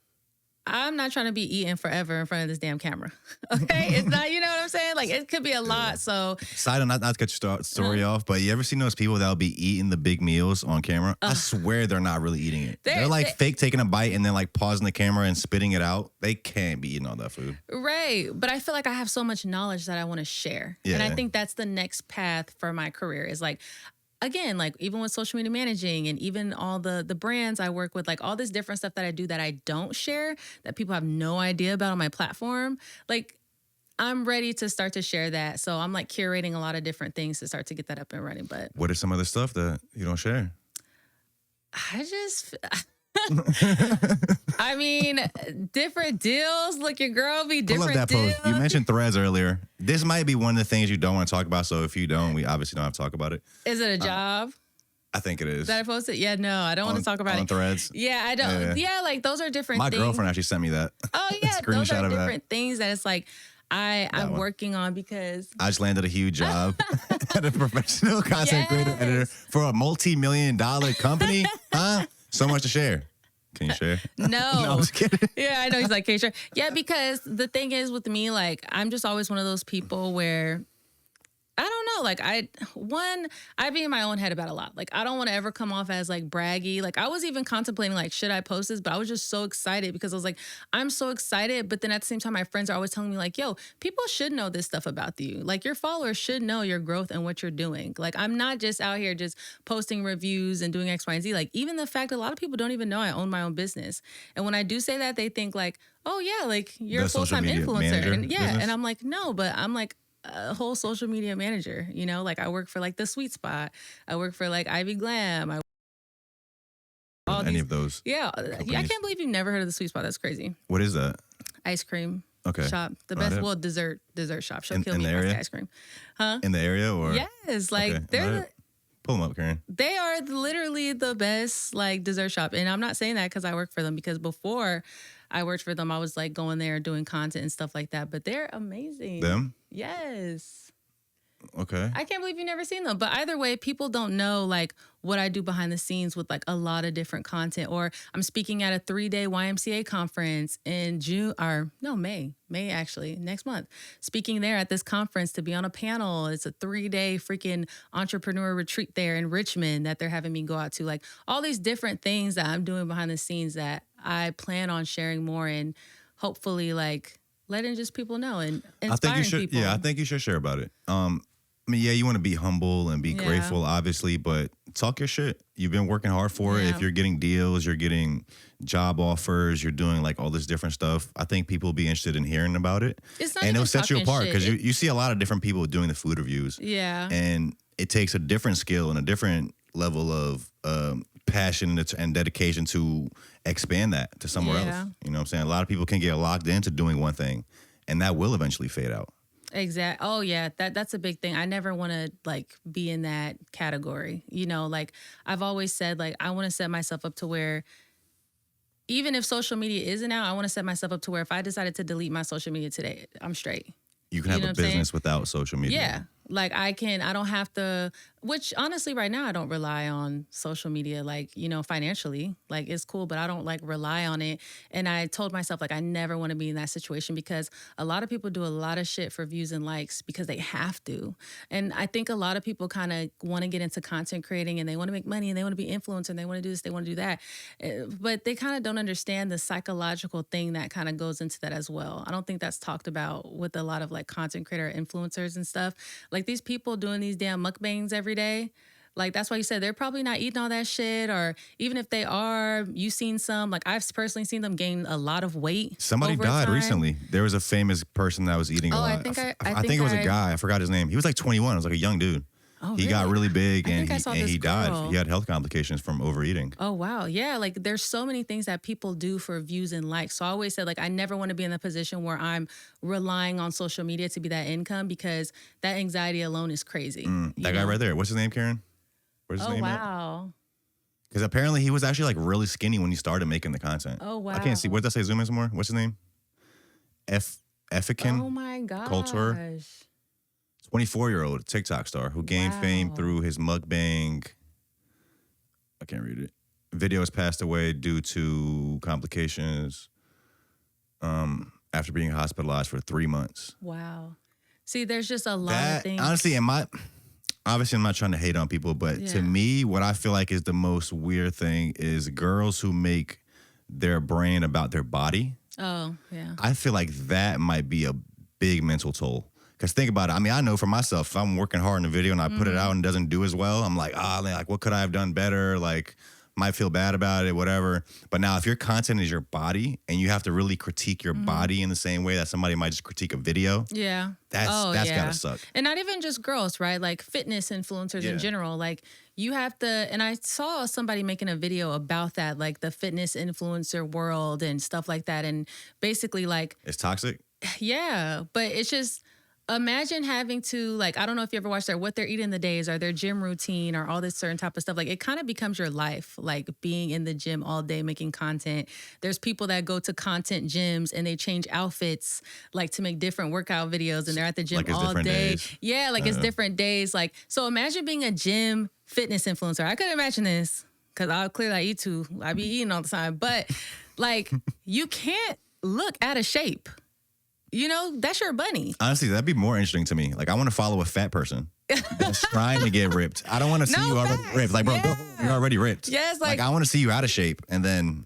I'm not trying to be eating forever in front of this damn camera. Okay? It's not, you know what I'm saying? Like, it could be a lot. So, Side note, not to cut your story off, but you ever seen those people that'll be eating the big meals on camera? I swear they're not really eating it. They're like fake taking a bite and then like pausing the camera and spitting it out. They can't be eating all that food. Right. But I feel like I have so much knowledge that I want to share. Yeah. And I think that's the next path for my career is like, again, like even with social media managing and even all the brands I work with, like all this different stuff that I do that I don't share, that people have no idea about on my platform, like I'm ready to start to share that. So I'm like curating a lot of different things to start to get that up and running. But what are some of the stuff that you don't share? I mean, different deals. Look, your girl be different I love that deals. post. You mentioned Threads earlier. This might be one of the things you don't want to talk about. So if you don't, we obviously don't have to talk about it. Is it a job? I think it is. That I posted? Yeah, no, I don't want to talk about on it. Threads. Yeah, I don't. Yeah, like those are different My things. girlfriend actually sent me that. Oh yeah, those Screenshot are of that. different things that it's like I'm working on because I just landed a huge job at a professional content creator editor for a multi-million-dollar company. Huh? So much to share. Can you share? No. No, I'm just kidding. Yeah, I know. He's like, okay, sure. Yeah, because the thing is with me, like, I'm just always one of those people where I don't know. Like I be in my own head about a lot. Like I don't want to ever come off as like braggy. Like I was even contemplating like, should I post this? But I was just so excited because I was like, I'm so excited. But then at the same time, my friends are always telling me like, yo, people should know this stuff about you. Like your followers should know your growth and what you're doing. Like I'm not just out here just posting reviews and doing X, Y, and Z. Like even the fact that a lot of people don't even know I own my own business. And when I do say that, they think like, oh yeah, like you're a full-time influencer. And yeah. Business? And I'm like, no, but I'm like, a whole social media manager, like I work for like The Sweet Spot. I work for like Ivy Glam. Any of those. Yeah. I can't believe you've never heard of The Sweet Spot. That's crazy. What is that? Ice cream shop. The Right. best, well, dessert shop. She'll kill in me the if I area? say ice cream. Huh? In the area or? Yes. Like Okay. they're Pull them up, Karen. they are literally the best like dessert shop. And I'm not saying that because I work for them, because before I worked for them, I was like going there doing content and stuff like that. But they're amazing. Them? Yes. Okay. I can't believe you've never seen them. But either way, people don't know like what I do behind the scenes with like a lot of different content. Or I'm speaking at a 3-day YMCA conference in May actually, next month. Speaking there at this conference to be on a panel. It's a 3-day freaking entrepreneur retreat there in Richmond that they're having me go out to. Like all these different things that I'm doing behind the scenes that I plan on sharing more and hopefully like letting just people know and inspiring people. Yeah, I think you should share about it. I mean, yeah, you want to be humble and be grateful, obviously, but talk your shit. You've been working hard for it. If you're getting deals, you're getting job offers, you're doing like all this different stuff, I think people will be interested in hearing about it. It's not and even it'll set you talking apart shit. because you see a lot of different people doing the food reviews. Yeah. And it takes a different skill and a different level of passion and dedication to expand that to somewhere else. You know what I'm saying? A lot of people can get locked into doing one thing, and that will eventually fade out. Exactly. Oh yeah, that's a big thing. I never want to like be in that category. Like I've always said, like I want to set myself up to where even if social media isn't out, I want to set myself up to where if I decided to delete my social media today, I'm straight. You can have a business without social media. Yeah. Like I don't have to, which honestly right now I don't rely on social media, like, financially, like it's cool, but I don't like rely on it. And I told myself like, I never want to be in that situation because a lot of people do a lot of shit for views and likes because they have to. And I think a lot of people kind of want to get into content creating and they want to make money and they want to be influencer and they want to do this, they want to do that. But they kind of don't understand the psychological thing that kind of goes into that as well. I don't think that's talked about with a lot of like content creator influencers and stuff. Like these people doing these damn mukbangs every day. Like that's why you said they're probably not eating all that shit, or even if they are, you've seen some. Like I've personally seen them gain a lot of weight. Somebody died recently. There was a famous person that was eating a lot. I think it was a guy. I forgot his name. He was like 21. It was like a young dude. Oh, he got really big and he girl. died. He had health complications from overeating. Oh, wow. Yeah. Like there's so many things that people do for views and likes. So I always said, like, I never want to be in the position where I'm relying on social media to be that income because that anxiety alone is crazy. That guy right there. What's his name, Karen? Where's his name? Oh, wow. Because apparently he was actually like really skinny when he started making the content. Oh, wow. I can't see. What did I say? Zoom in some more. What's his name? Effican Oh my gosh. Culture. 24-year-old TikTok star who gained fame through his mukbang. I can't read it. Video has passed away due to complications after being hospitalized for 3 months. Wow. See, there's just a lot of things. Honestly, obviously I'm not trying to hate on people, but to me, what I feel like is the most weird thing is girls who make their brand about their body. Oh, yeah. I feel like that might be a big mental toll. Because think about it. I mean, I know for myself, if I'm working hard in a video and I put it out and it doesn't do as well, I'm like, like, what could I have done better? Like, might feel bad about it, whatever. But now if your content is your body and you have to really critique your body in the same way that somebody might just critique a video. Yeah. That's gotta suck. And not even just girls, right? Like fitness influencers in general. Like you have to, and I saw somebody making a video about that, like the fitness influencer world and stuff like that. And basically like. It's toxic? Yeah. But it's just, imagine having to, like, I don't know if you ever watched what they're eating the days or their gym routine or all this certain type of stuff. Like, it kind of becomes your life, like being in the gym all day making content. There's people that go to content gyms and they change outfits, like, to make different workout videos, and they're at the gym all day. Days. Yeah, like, it's different days. Like, so imagine being a gym fitness influencer. I couldn't imagine this because I'll clearly eat too. I be eating all the time. But, like, you can't look out of shape. You know, that's your bunny. Honestly, that'd be more interesting to me. Like, I want to follow a fat person that's trying to get ripped. I don't want to see you already ripped. Like, bro, you're already ripped. Yes, like I want to see you out of shape. And then,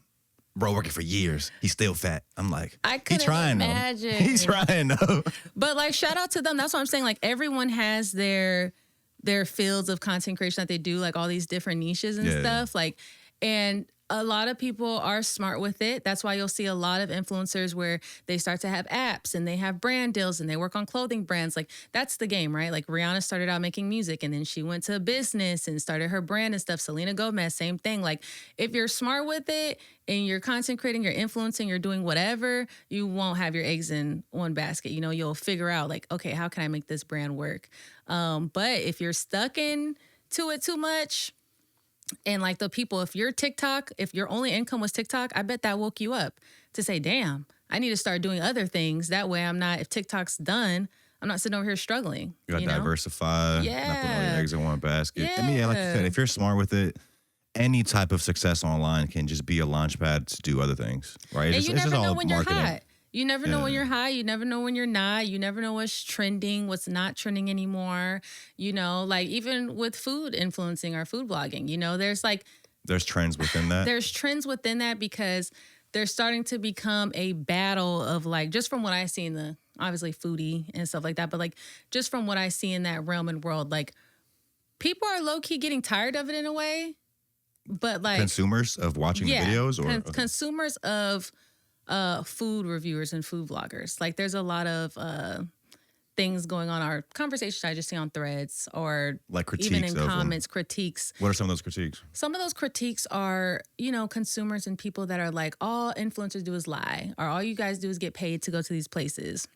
bro, working for years, he's still fat. I'm like, he's trying imagine. Though. He's trying, though. But, like, shout out to them. That's what I'm saying. Like, everyone has their fields of content creation that they do, like all these different niches and stuff. Like, and a lot of people are smart with it. That's why you'll see a lot of influencers where they start to have apps and they have brand deals and they work on clothing brands. Like, that's the game, right? Like, Rihanna started out making music and then she went to business and started her brand and stuff. Selena Gomez, same thing. Like, if you're smart with it and you're content creating, you're influencing, you're doing whatever, you won't have your eggs in one basket. You know, you'll figure out, like, okay, how can I make this brand work? But if you're stuck into it too much, and like the people, if your only income was TikTok, I bet that woke you up to say, damn, I need to start doing other things. That way if TikTok's done, I'm not sitting over here struggling. You gotta diversify, yeah. Not put all your eggs in one basket. Yeah. I mean, like you said, if you're smart with it, any type of success online can just be a launch pad to do other things, right? And you never know when you're hot. You never know when Yeah. you're high. You never know when you're not. You never know what's trending, what's not trending anymore. You know, like even with food influencing or food blogging, you know, there's trends within that. There's trends within that because they're starting to become a battle of like, just from what I see in the, obviously Foodie and stuff like that, but like just from what I see in that realm and world, like people are low key getting tired of it in a way, but like consumers of watching the videos or consumers of food reviewers and food vloggers. Like there's a lot of things going on, our conversations I just see on threads or like critiques, even in comments, critiques. What are some of those critiques? Some of those critiques are, you know, consumers and people that are like, all influencers do is lie, or all you guys do is get paid to go to these places.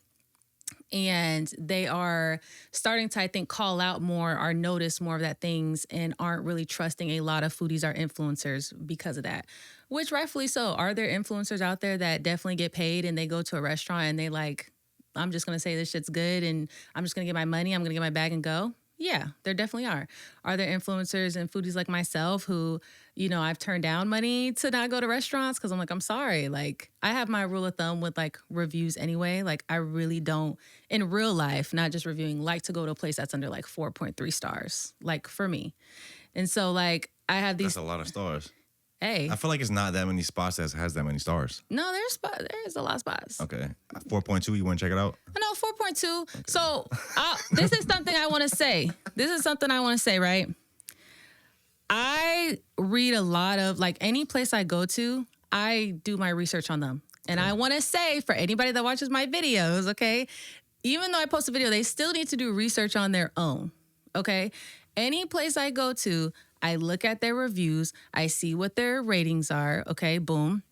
And they are starting to, I think, call out more or notice more of that things and aren't really trusting a lot of foodies or influencers because of that, which rightfully so. Are there influencers out there that definitely get paid and they go to a restaurant and they like, I'm just going to say this shit's good and I'm just going to get my money, I'm going to get my bag and go? Yeah, there definitely are. Are there influencers and foodies like myself who, you know, I've turned down money to not go to restaurants because I'm like, I'm sorry. Like, I have my rule of thumb with like reviews anyway. Like, I really don't, in real life, not just reviewing, like to go to a place that's under like 4.3 stars, like for me. And so like, I have these. That's a lot of stars. Hey. I feel like it's not that many spots that has that many stars. No, there's a lot of spots. Okay. 4.2, you want to check it out? No, 4.2. Okay. So this is something I want to say. Right? I read a lot of, like, any place I go to, I do my research on them. And I want to say, for anybody that watches my videos, okay, even though I post a video, they still need to do research on their own, okay? Any place I go to, I look at their reviews, I see what their ratings are, okay, boom.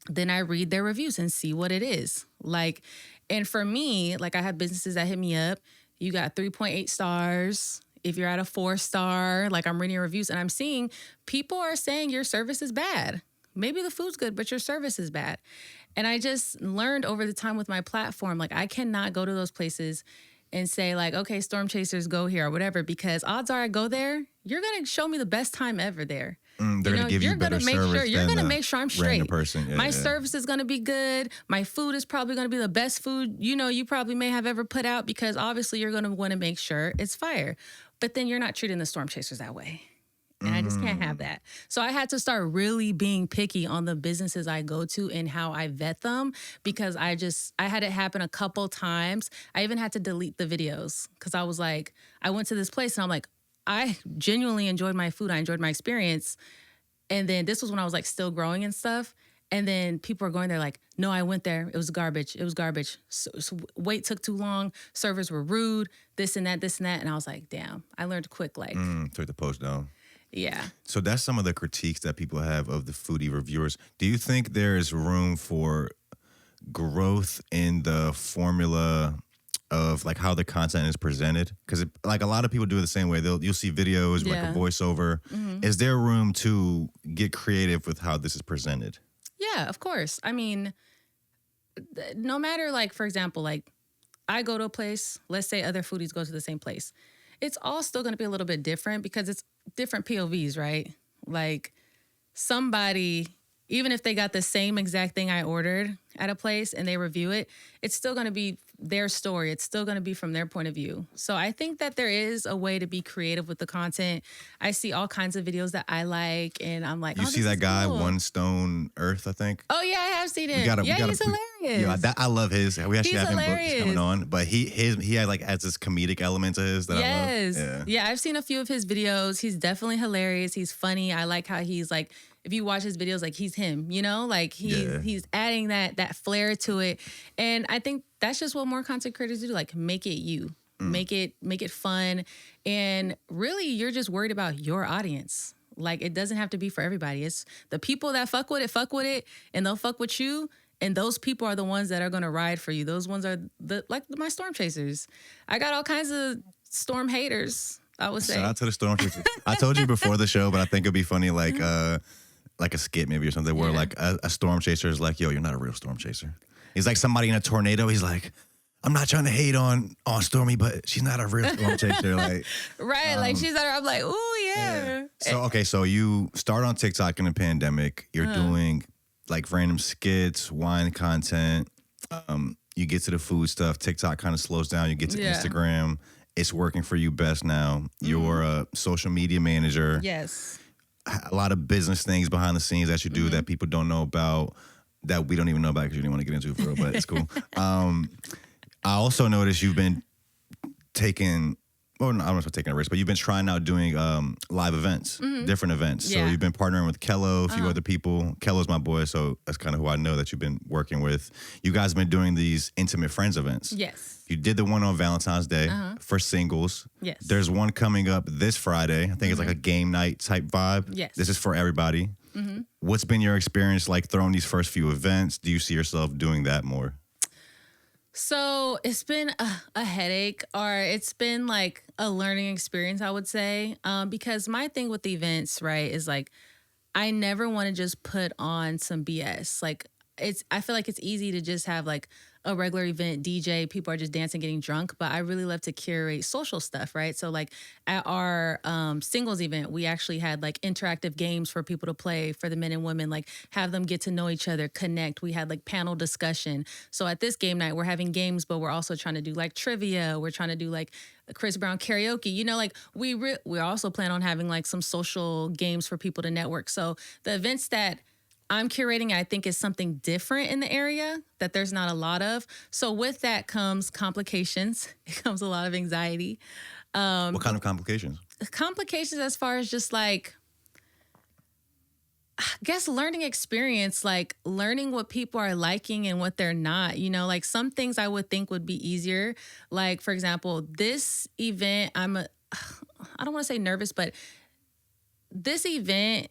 Then I read their reviews and see what it is. Like, and for me, like I have businesses that hit me up, you got 3.8 stars. If you're at a 4-star, like I'm reading your reviews and I'm seeing people are saying your service is bad. maybe the food's good, but your service is bad. And I just learned over the time with my platform, like I cannot go to those places and say like, okay, storm chasers, go here or whatever, because odds are I go there, you're going to show me the best time ever there. They're going to give you better service. You're going to make sure I'm straight. Person. Yeah, my service is going to be good. My food is probably going to be the best food, you probably may have ever put out, because obviously you're going to want to make sure it's fire. But then you're not treating the storm chasers that way. And I just can't have that. So I had to start really being picky on the businesses I go to and how I vet them, because I had it happen a couple times. I even had to delete the videos because I was like, I went to this place and I'm like, I genuinely enjoyed my food. I enjoyed my experience. And then this was when I was like still growing and stuff. And then people are going there like, no, I went there. It was garbage. It was garbage. So wait took too long. Servers were rude, this and that. And I was like, damn, I learned quick. Like, took the post down. Yeah. So that's some of the critiques that people have of the foodie reviewers. Do you think there's room for growth in the formula of like how the content is presented? Because like a lot of people do it the same way. You'll see videos like a voiceover. Is there room to get creative with how this is presented? Yeah, of course. I mean, no matter like, for example, like I go to a place, let's say other foodies go to the same place. It's all still going to be a little bit different because it's different POVs, right? Like somebody, even if they got the same exact thing I ordered at a place and they review it, it's still going to be their story. It's still going to be from their point of view. So I think that there is a way to be creative with the content. I see all kinds of videos that I like, and I'm like, you see that guy, cool. One Stone Earth, I think? Oh, yeah, I have seen it. He's hilarious. Yeah, I love his. We actually have him coming on, but he had like adds this comedic element to his that I love. Yeah, I've seen a few of his videos. He's definitely hilarious. He's funny. I like how he's like, if you watch his videos, like he's him, like he's adding that flair to it. And I think that's just what more content creators do, like make it you, make it fun. And really you're just worried about your audience. Like it doesn't have to be for everybody. It's the people that fuck with it and they'll fuck with you. And those people are the ones that are going to ride for you. Those ones are my storm chasers. I got all kinds of storm haters, I would say. Shout out to the storm chasers. I told you before the show, but I think it'd be funny like a skit maybe or something where like a storm chaser is like, yo, you're not a real storm chaser. He's like somebody in a tornado. He's like, I'm not trying to hate on Stormy, but she's not a real storm chaser. Like, right. Like she's not, I'm like, ooh, yeah. So you start on TikTok in the pandemic. You're doing like random skits, wine content. You get to the food stuff. TikTok kind of slows down. You get to Instagram. It's working for you best now. You're a social media manager. Yes. A lot of business things behind the scenes that you do that people don't know about, that we don't even know about because you didn't want to get into it for real, but it's cool. I also noticed you've been taking, well, I don't know if I'm taking a risk, but you've been trying out doing live events, different events. Yeah. So you've been partnering with Kello, a few other people. Kello's my boy, so that's kind of who I know that you've been working with. You guys have been doing these intimate friends events. Yes. You did the one on Valentine's Day for singles. Yes. There's one coming up this Friday. I think it's like a game night type vibe. Yes. This is for everybody. What's been your experience like throwing these first few events? Do you see yourself doing that more? So it's been a headache, or it's been like a learning experience, I would say. Because my thing with the events, right, is like, I never want to just put on some BS. Like I feel like it's easy to just have like a regular event DJ, people are just dancing, getting drunk, but I really love to curate social stuff, right? So like at our singles event, we actually had like interactive games for people to play for the men and women, like have them get to know each other, connect. We had like panel discussion. So at this game night, we're having games, but we're also trying to do like trivia. We're trying to do like Chris Brown karaoke, like we also plan on having like some social games for people to network. So the events that I'm curating, I think, is something different in the area that there's not a lot of. So with that comes complications. It comes a lot of anxiety. What kind of complications? Complications as far as just like, I guess, learning experience, like learning what people are liking and what they're not. Like some things I would think would be easier. Like, for example, this event, I don't want to say nervous, but this event,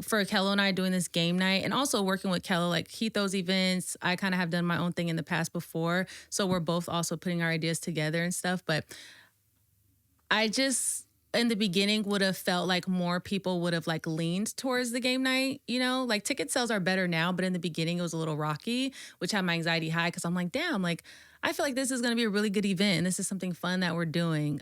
for Kello and I doing this game night and also working with Kello, like he throws events. I kind of have done my own thing in the past before. So we're both also putting our ideas together and stuff. But in the beginning would have felt like more people would have like leaned towards the game night, like ticket sales are better now, but in the beginning it was a little rocky, which had my anxiety high because I'm like, damn, like I feel like this is going to be a really good event and this is something fun that we're doing.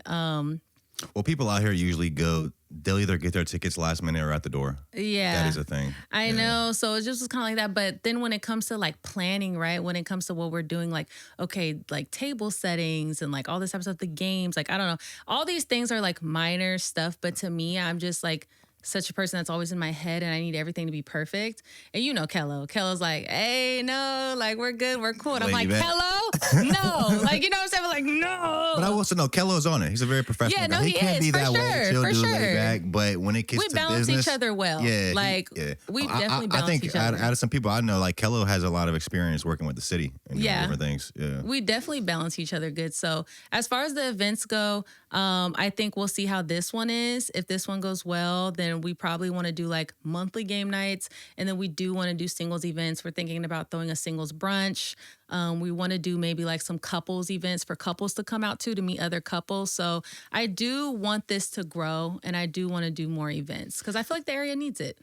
Well, people out here usually they'll either get their tickets last minute or at the door. Yeah. That is a thing. I know. So it just was kind of like that. But then when it comes to like planning, right? When it comes to what we're doing, like, okay, like table settings and like all this type of stuff, the games, like, I don't know. All these things are like minor stuff. But to me, I'm just like such a person that's always in my head and I need everything to be perfect. And Kello's like, hey, no, like we're good, we're cool. And I'm like, Kello? No. Like, you know what I'm saying? I'm like, no. But I also know Kello's on it. He's a very professional guy. He can't be that way. He'll do laid back. But when it gets to business. We balance each other well. Yeah. We definitely balance each other. Out of some people I know, like Kello has a lot of experience working with the city and different things. Yeah. We definitely balance each other good. So as far as the events go, I think we'll see how this one is. If this one goes well, then we probably want to do like monthly game nights. And then we do want to do singles events. We're thinking about throwing a singles brunch. We want to do maybe like some couples events for couples to come out to meet other couples. So I do want this to grow and I do want to do more events because I feel like the area needs it.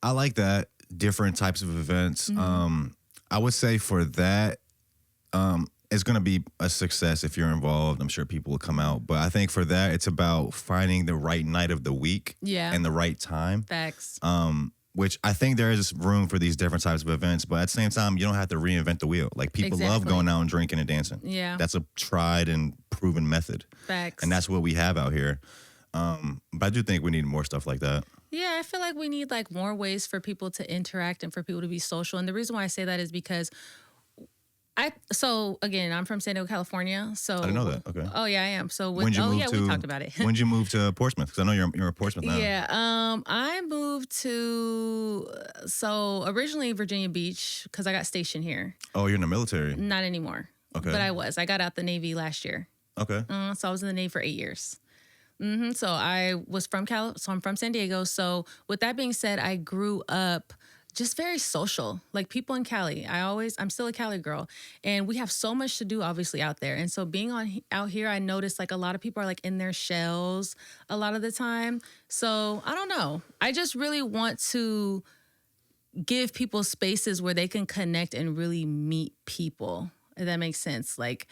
I like that. Different types of events. Mm-hmm. I would say for that, it's going to be a success if you're involved. I'm sure people will come out. But I think for that, it's about finding the right night of the week and the right time. Facts. Which I think there is room for these different types of events. But at the same time, you don't have to reinvent the wheel. Like people love going out and drinking and dancing. Yeah. That's a tried and proven method. Facts. And that's what we have out here. But I do think we need more stuff like that. Yeah, I feel like we need like more ways for people to interact and for people to be social. And the reason why I say that is because again, I'm from San Diego, California. So I didn't know that. Okay. Oh yeah, I am. So we talked about it. When'd you move to Portsmouth? Because I know you're in Portsmouth now. Yeah. I moved to originally Virginia Beach because I got stationed here. Oh, you're in the military? Not anymore. Okay. But I was. I got out the Navy last year. Okay. So I was in the Navy for 8 years. Mm-hmm. So I was from So I'm from San Diego. So with that being said, I grew up just very social, like people in Cali. I'm still a Cali girl and we have so much to do obviously out there. And so being out here, I noticed like a lot of people are like in their shells a lot of the time. So I don't know. I just really want to give people spaces where they can connect and really meet people. If that makes sense. Like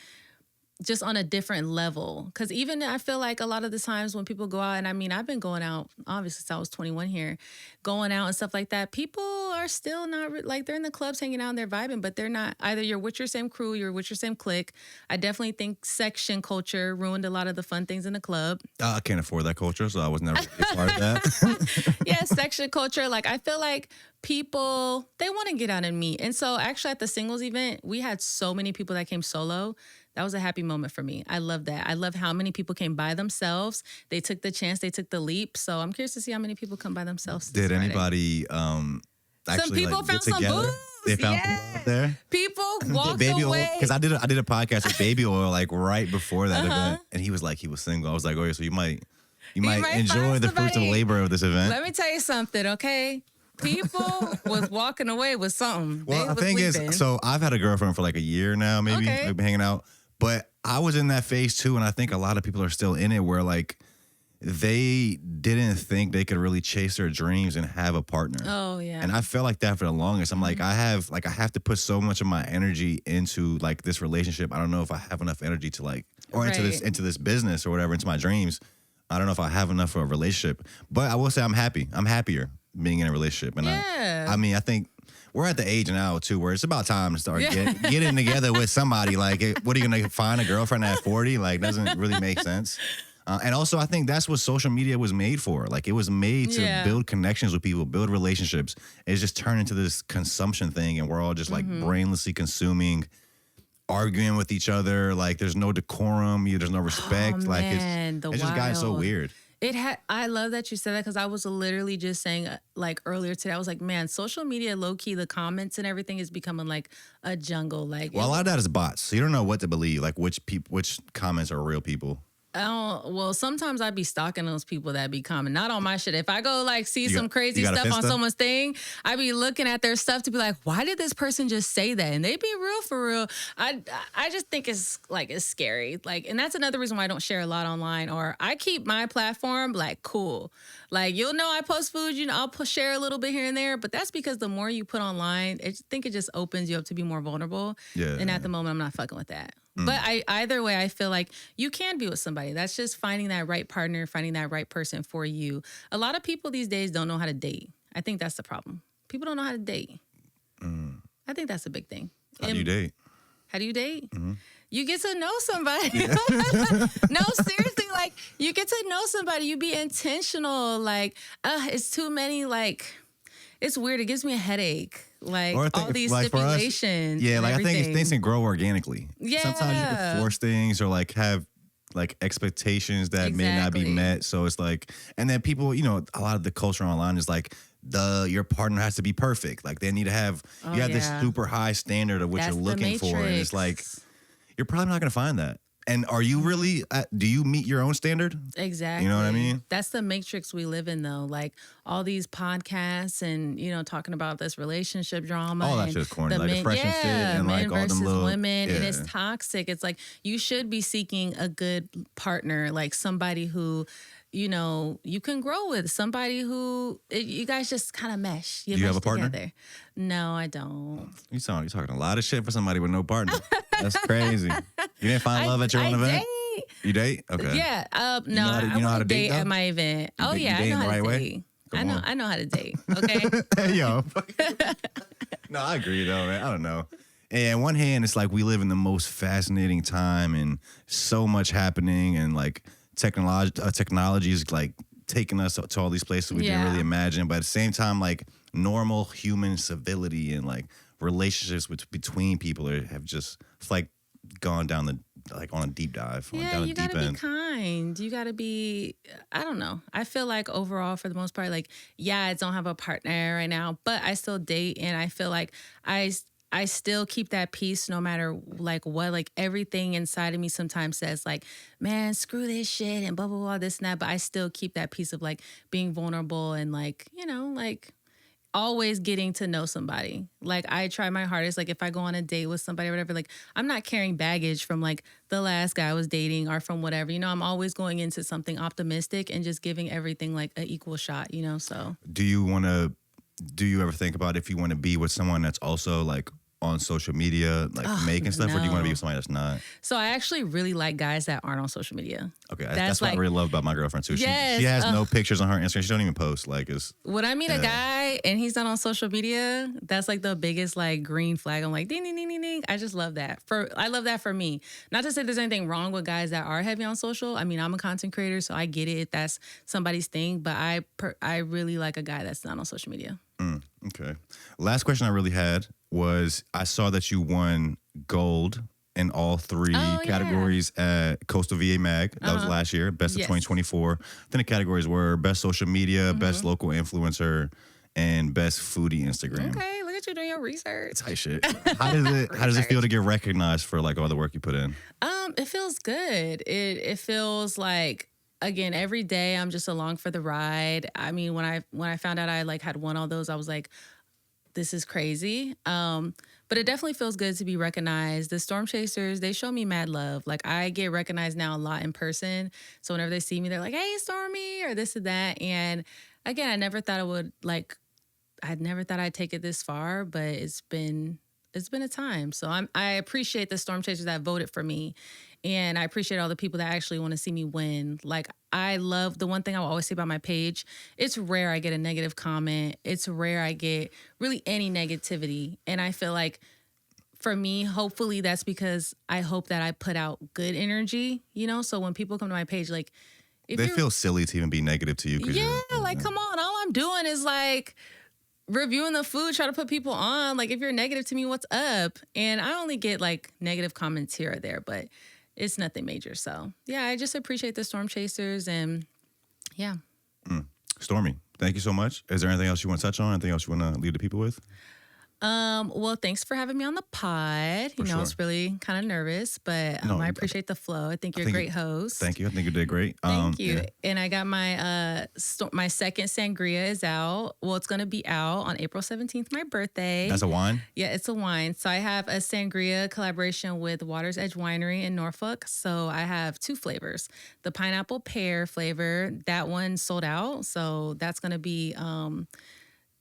just on a different level. Because even I feel like a lot of the times when people go out, and I mean, I've been going out, obviously, since I was 21 here, going out and stuff like that, people are still not, like, they're in the clubs hanging out and they're vibing, but they're not, either you're with your same crew, you're with your same clique. I definitely think section culture ruined a lot of the fun things in the club. I can't afford that culture, so I was never a part of that. Yeah, section culture. Like, I feel like people, they want to get out and meet. And so actually at the singles event, we had so many people that came solo. That was a happy moment for me. I love that. I love how many people came by themselves. They took the chance. They took the leap. So I'm curious to see how many people come by themselves. Did anybody actually some people like, found get together? Some booze. They found some out there? People walked Baby away. Because I did a podcast with Baby Oil like right before that event. And he was single. I was like, oh yeah, so you might enjoy the fruits of labor of this event. Let me tell you something, okay? People was walking away with something. Well, the thing is, so I've had a girlfriend for like a year now, maybe. Okay. We've been hanging out. But I was in that phase too, and I think a lot of people are still in it where like they didn't think they could really chase their dreams and have a partner. Oh yeah. And I felt like that for the longest. I'm like, I have to put so much of my energy into like this relationship. I don't know if I have enough energy to like into this business or whatever, into my dreams. I don't know if I have enough for a relationship. But I will say I'm happy. I'm happier being in a relationship. And I think we're at the age now too where it's about time to start getting together with somebody. Like, what are you gonna find a girlfriend at 40? Like, doesn't really make sense. And also, I think that's what social media was made for. Like, it was made to build connections with people, build relationships. It's just turned into this consumption thing, and we're all just like brainlessly consuming, arguing with each other. Like, there's no decorum, there's no respect. Like, it's just gotten so weird. I love that you said that because I was literally just saying like earlier today, I was like, man, social media, low key, the comments and everything is becoming like a jungle. Like, well, a lot of that is bots, so you don't know what to believe. Like which comments are real people. Well, sometimes I be stalking those people that be commenting, not on my shit. If I go like see some crazy got a stuff on Finsta? someone's thing, I be looking at their stuff to be like, why did this person just say that? And they be real for real. I just think it's scary. Like, and that's another reason why I don't share a lot online, or I keep my platform like cool. Like, you'll know I post food, I'll share a little bit here and there, but that's because the more you put online, I think it just opens you up to be more vulnerable. Yeah. And at the moment, I'm not fucking with that. But either way, I feel like you can be with somebody. That's just finding that right partner, finding that right person for you. A lot of people these days don't know how to date. I think that's the problem. People don't know how to date. I think that's a big thing. How do you date? How do you date? Mm-hmm. You get to know somebody. No, seriously, like, you get to know somebody. You be intentional. Like, it's too many, like, it's weird. It gives me a headache. Like, all these like stipulations. Yeah, like, I think everything. things can grow organically. Yeah. Sometimes you can force things or like have like expectations that may not be met. So it's like, and then people, a lot of the culture online is like, your partner has to be perfect. Like, they need to have, you have this super high standard of what you're looking for. And it's like, you're probably not going to find that. And are you really, do you meet your own standard? Exactly. You know what I mean? That's the matrix we live in, though. Like, all these podcasts and, talking about this relationship drama. All that shit's corny. Like, depression shit and like all them little. Women, and it's toxic. It's like, you should be seeking a good partner, like somebody who, you can grow with, somebody who you guys just kind of mesh. Do you have a partner? Together. No, I don't. You're talking a lot of shit for somebody with no partner. That's crazy. You didn't find love at your own event? Date. You date? Okay. Yeah. No, you know how to date at my event. I know how to date. I know how to date. Okay. Hey, yo. No, I agree though, man. I don't know. And on one hand, it's like we live in the most fascinating time and so much happening, and like technology is like taking us to all these places we didn't really imagine. But at the same time, like, normal human civility and like relationships between people have just like gone down on a deep dive. Yeah, you gotta be kind. You gotta be, I don't know. I feel like overall, for the most part, like, I don't have a partner right now, but I still date, and I feel like I still keep that peace no matter like what. Like, everything inside of me sometimes says like, man, screw this shit and blah, blah, blah, this and that. But I still keep that piece of like being vulnerable and like, like always getting to know somebody. Like, I try my hardest. Like, if I go on a date with somebody or whatever, like, I'm not carrying baggage from like the last guy I was dating or from whatever, I'm always going into something optimistic and just giving everything like an equal shot, so. Do you ever think about if you want to be with someone that's also like on social media, like making stuff, or do you want to be with somebody that's not? So I actually really like guys that aren't on social media. Okay, that's what I really love about my girlfriend too. Yes, she has no pictures on her Instagram. She don't even post. Like, it's when I meet a guy and he's not on social media, that's like the biggest like green flag. I'm like, ding, ding, ding, ding, ding. I just love that. I love that for me. Not to say there's anything wrong with guys that are heavy on social. I mean, I'm a content creator, so I get it if that's somebody's thing. But I really like a guy that's not on social media. Okay. Last question I really had was, I saw that you won gold in all three categories at Coastal VA Mag. That was last year, best of 2024. Then the categories were best social media, best local influencer, and best foodie Instagram. Okay, look at you doing your research. Tight shit. How does it feel to get recognized for like all the work you put in? It feels good. It feels like, again, every day I'm just along for the ride. I mean, when I found out I like had won all those, I was like, this is crazy. But it definitely feels good to be recognized. The Storm Chasers, they show me mad love. Like, I get recognized now a lot in person. So whenever they see me, they're like, hey, Stormy, or this or that. And again, I never thought I'd take it this far, but it's been a time. So I appreciate the Storm Chasers that voted for me. And I appreciate all the people that actually want to see me win. Like, I love, the one thing I will always say about my page, it's rare I get a negative comment. It's rare I get really any negativity. And I feel like, for me, hopefully that's because I hope that I put out good energy, So when people come to my page, like, they feel silly to even be negative to you. Like, come on, all I'm doing is like reviewing the food, try to put people on. Like, if you're negative to me, what's up? And I only get like negative comments here or there, but it's nothing major. So yeah, I just appreciate the Storm Chasers, and yeah. Stormy, thank you so much. Is there anything else you want to touch on? Anything else you want to leave the people with? Well, thanks for having me on the pod. You know, I was really kind of nervous, but No, I appreciate the flow. I think you're a great host. Thank you. I think you did great. Thank you. Yeah. And I got my second sangria is out. Well, it's going to be out on April 17th, my birthday. That's a wine? Yeah, it's a wine. So I have a sangria collaboration with Water's Edge Winery in Norfolk. So I have 2 flavors. The pineapple pear flavor, that one sold out. So that's going to be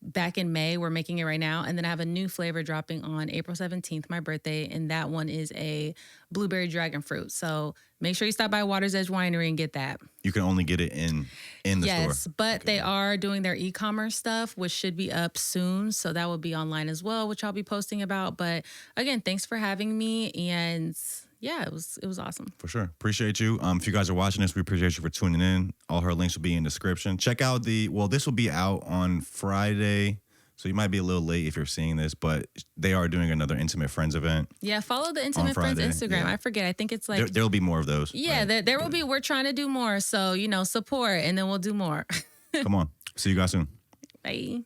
back in May. We're making it right now. And then I have a new flavor dropping on April 17th, my birthday. And that one is a blueberry dragon fruit. So make sure you stop by Water's Edge Winery and get that. You can only get it in the store. Yes, but they are doing their e-commerce stuff, which should be up soon. So that will be online as well, which I'll be posting about. But again, thanks for having me. And yeah, it was awesome. For sure. Appreciate you. If you guys are watching this, we appreciate you for tuning in. All her links will be in the description. Check out this will be out on Friday. So you might be a little late if you're seeing this, but they are doing another Intimate Friends event. Yeah, follow the Intimate Friends Instagram. Yeah. I forget. I think it's like... There'll be more of those. Yeah, right? there will be. We're trying to do more. So, support, and then we'll do more. Come on. See you guys soon. Bye.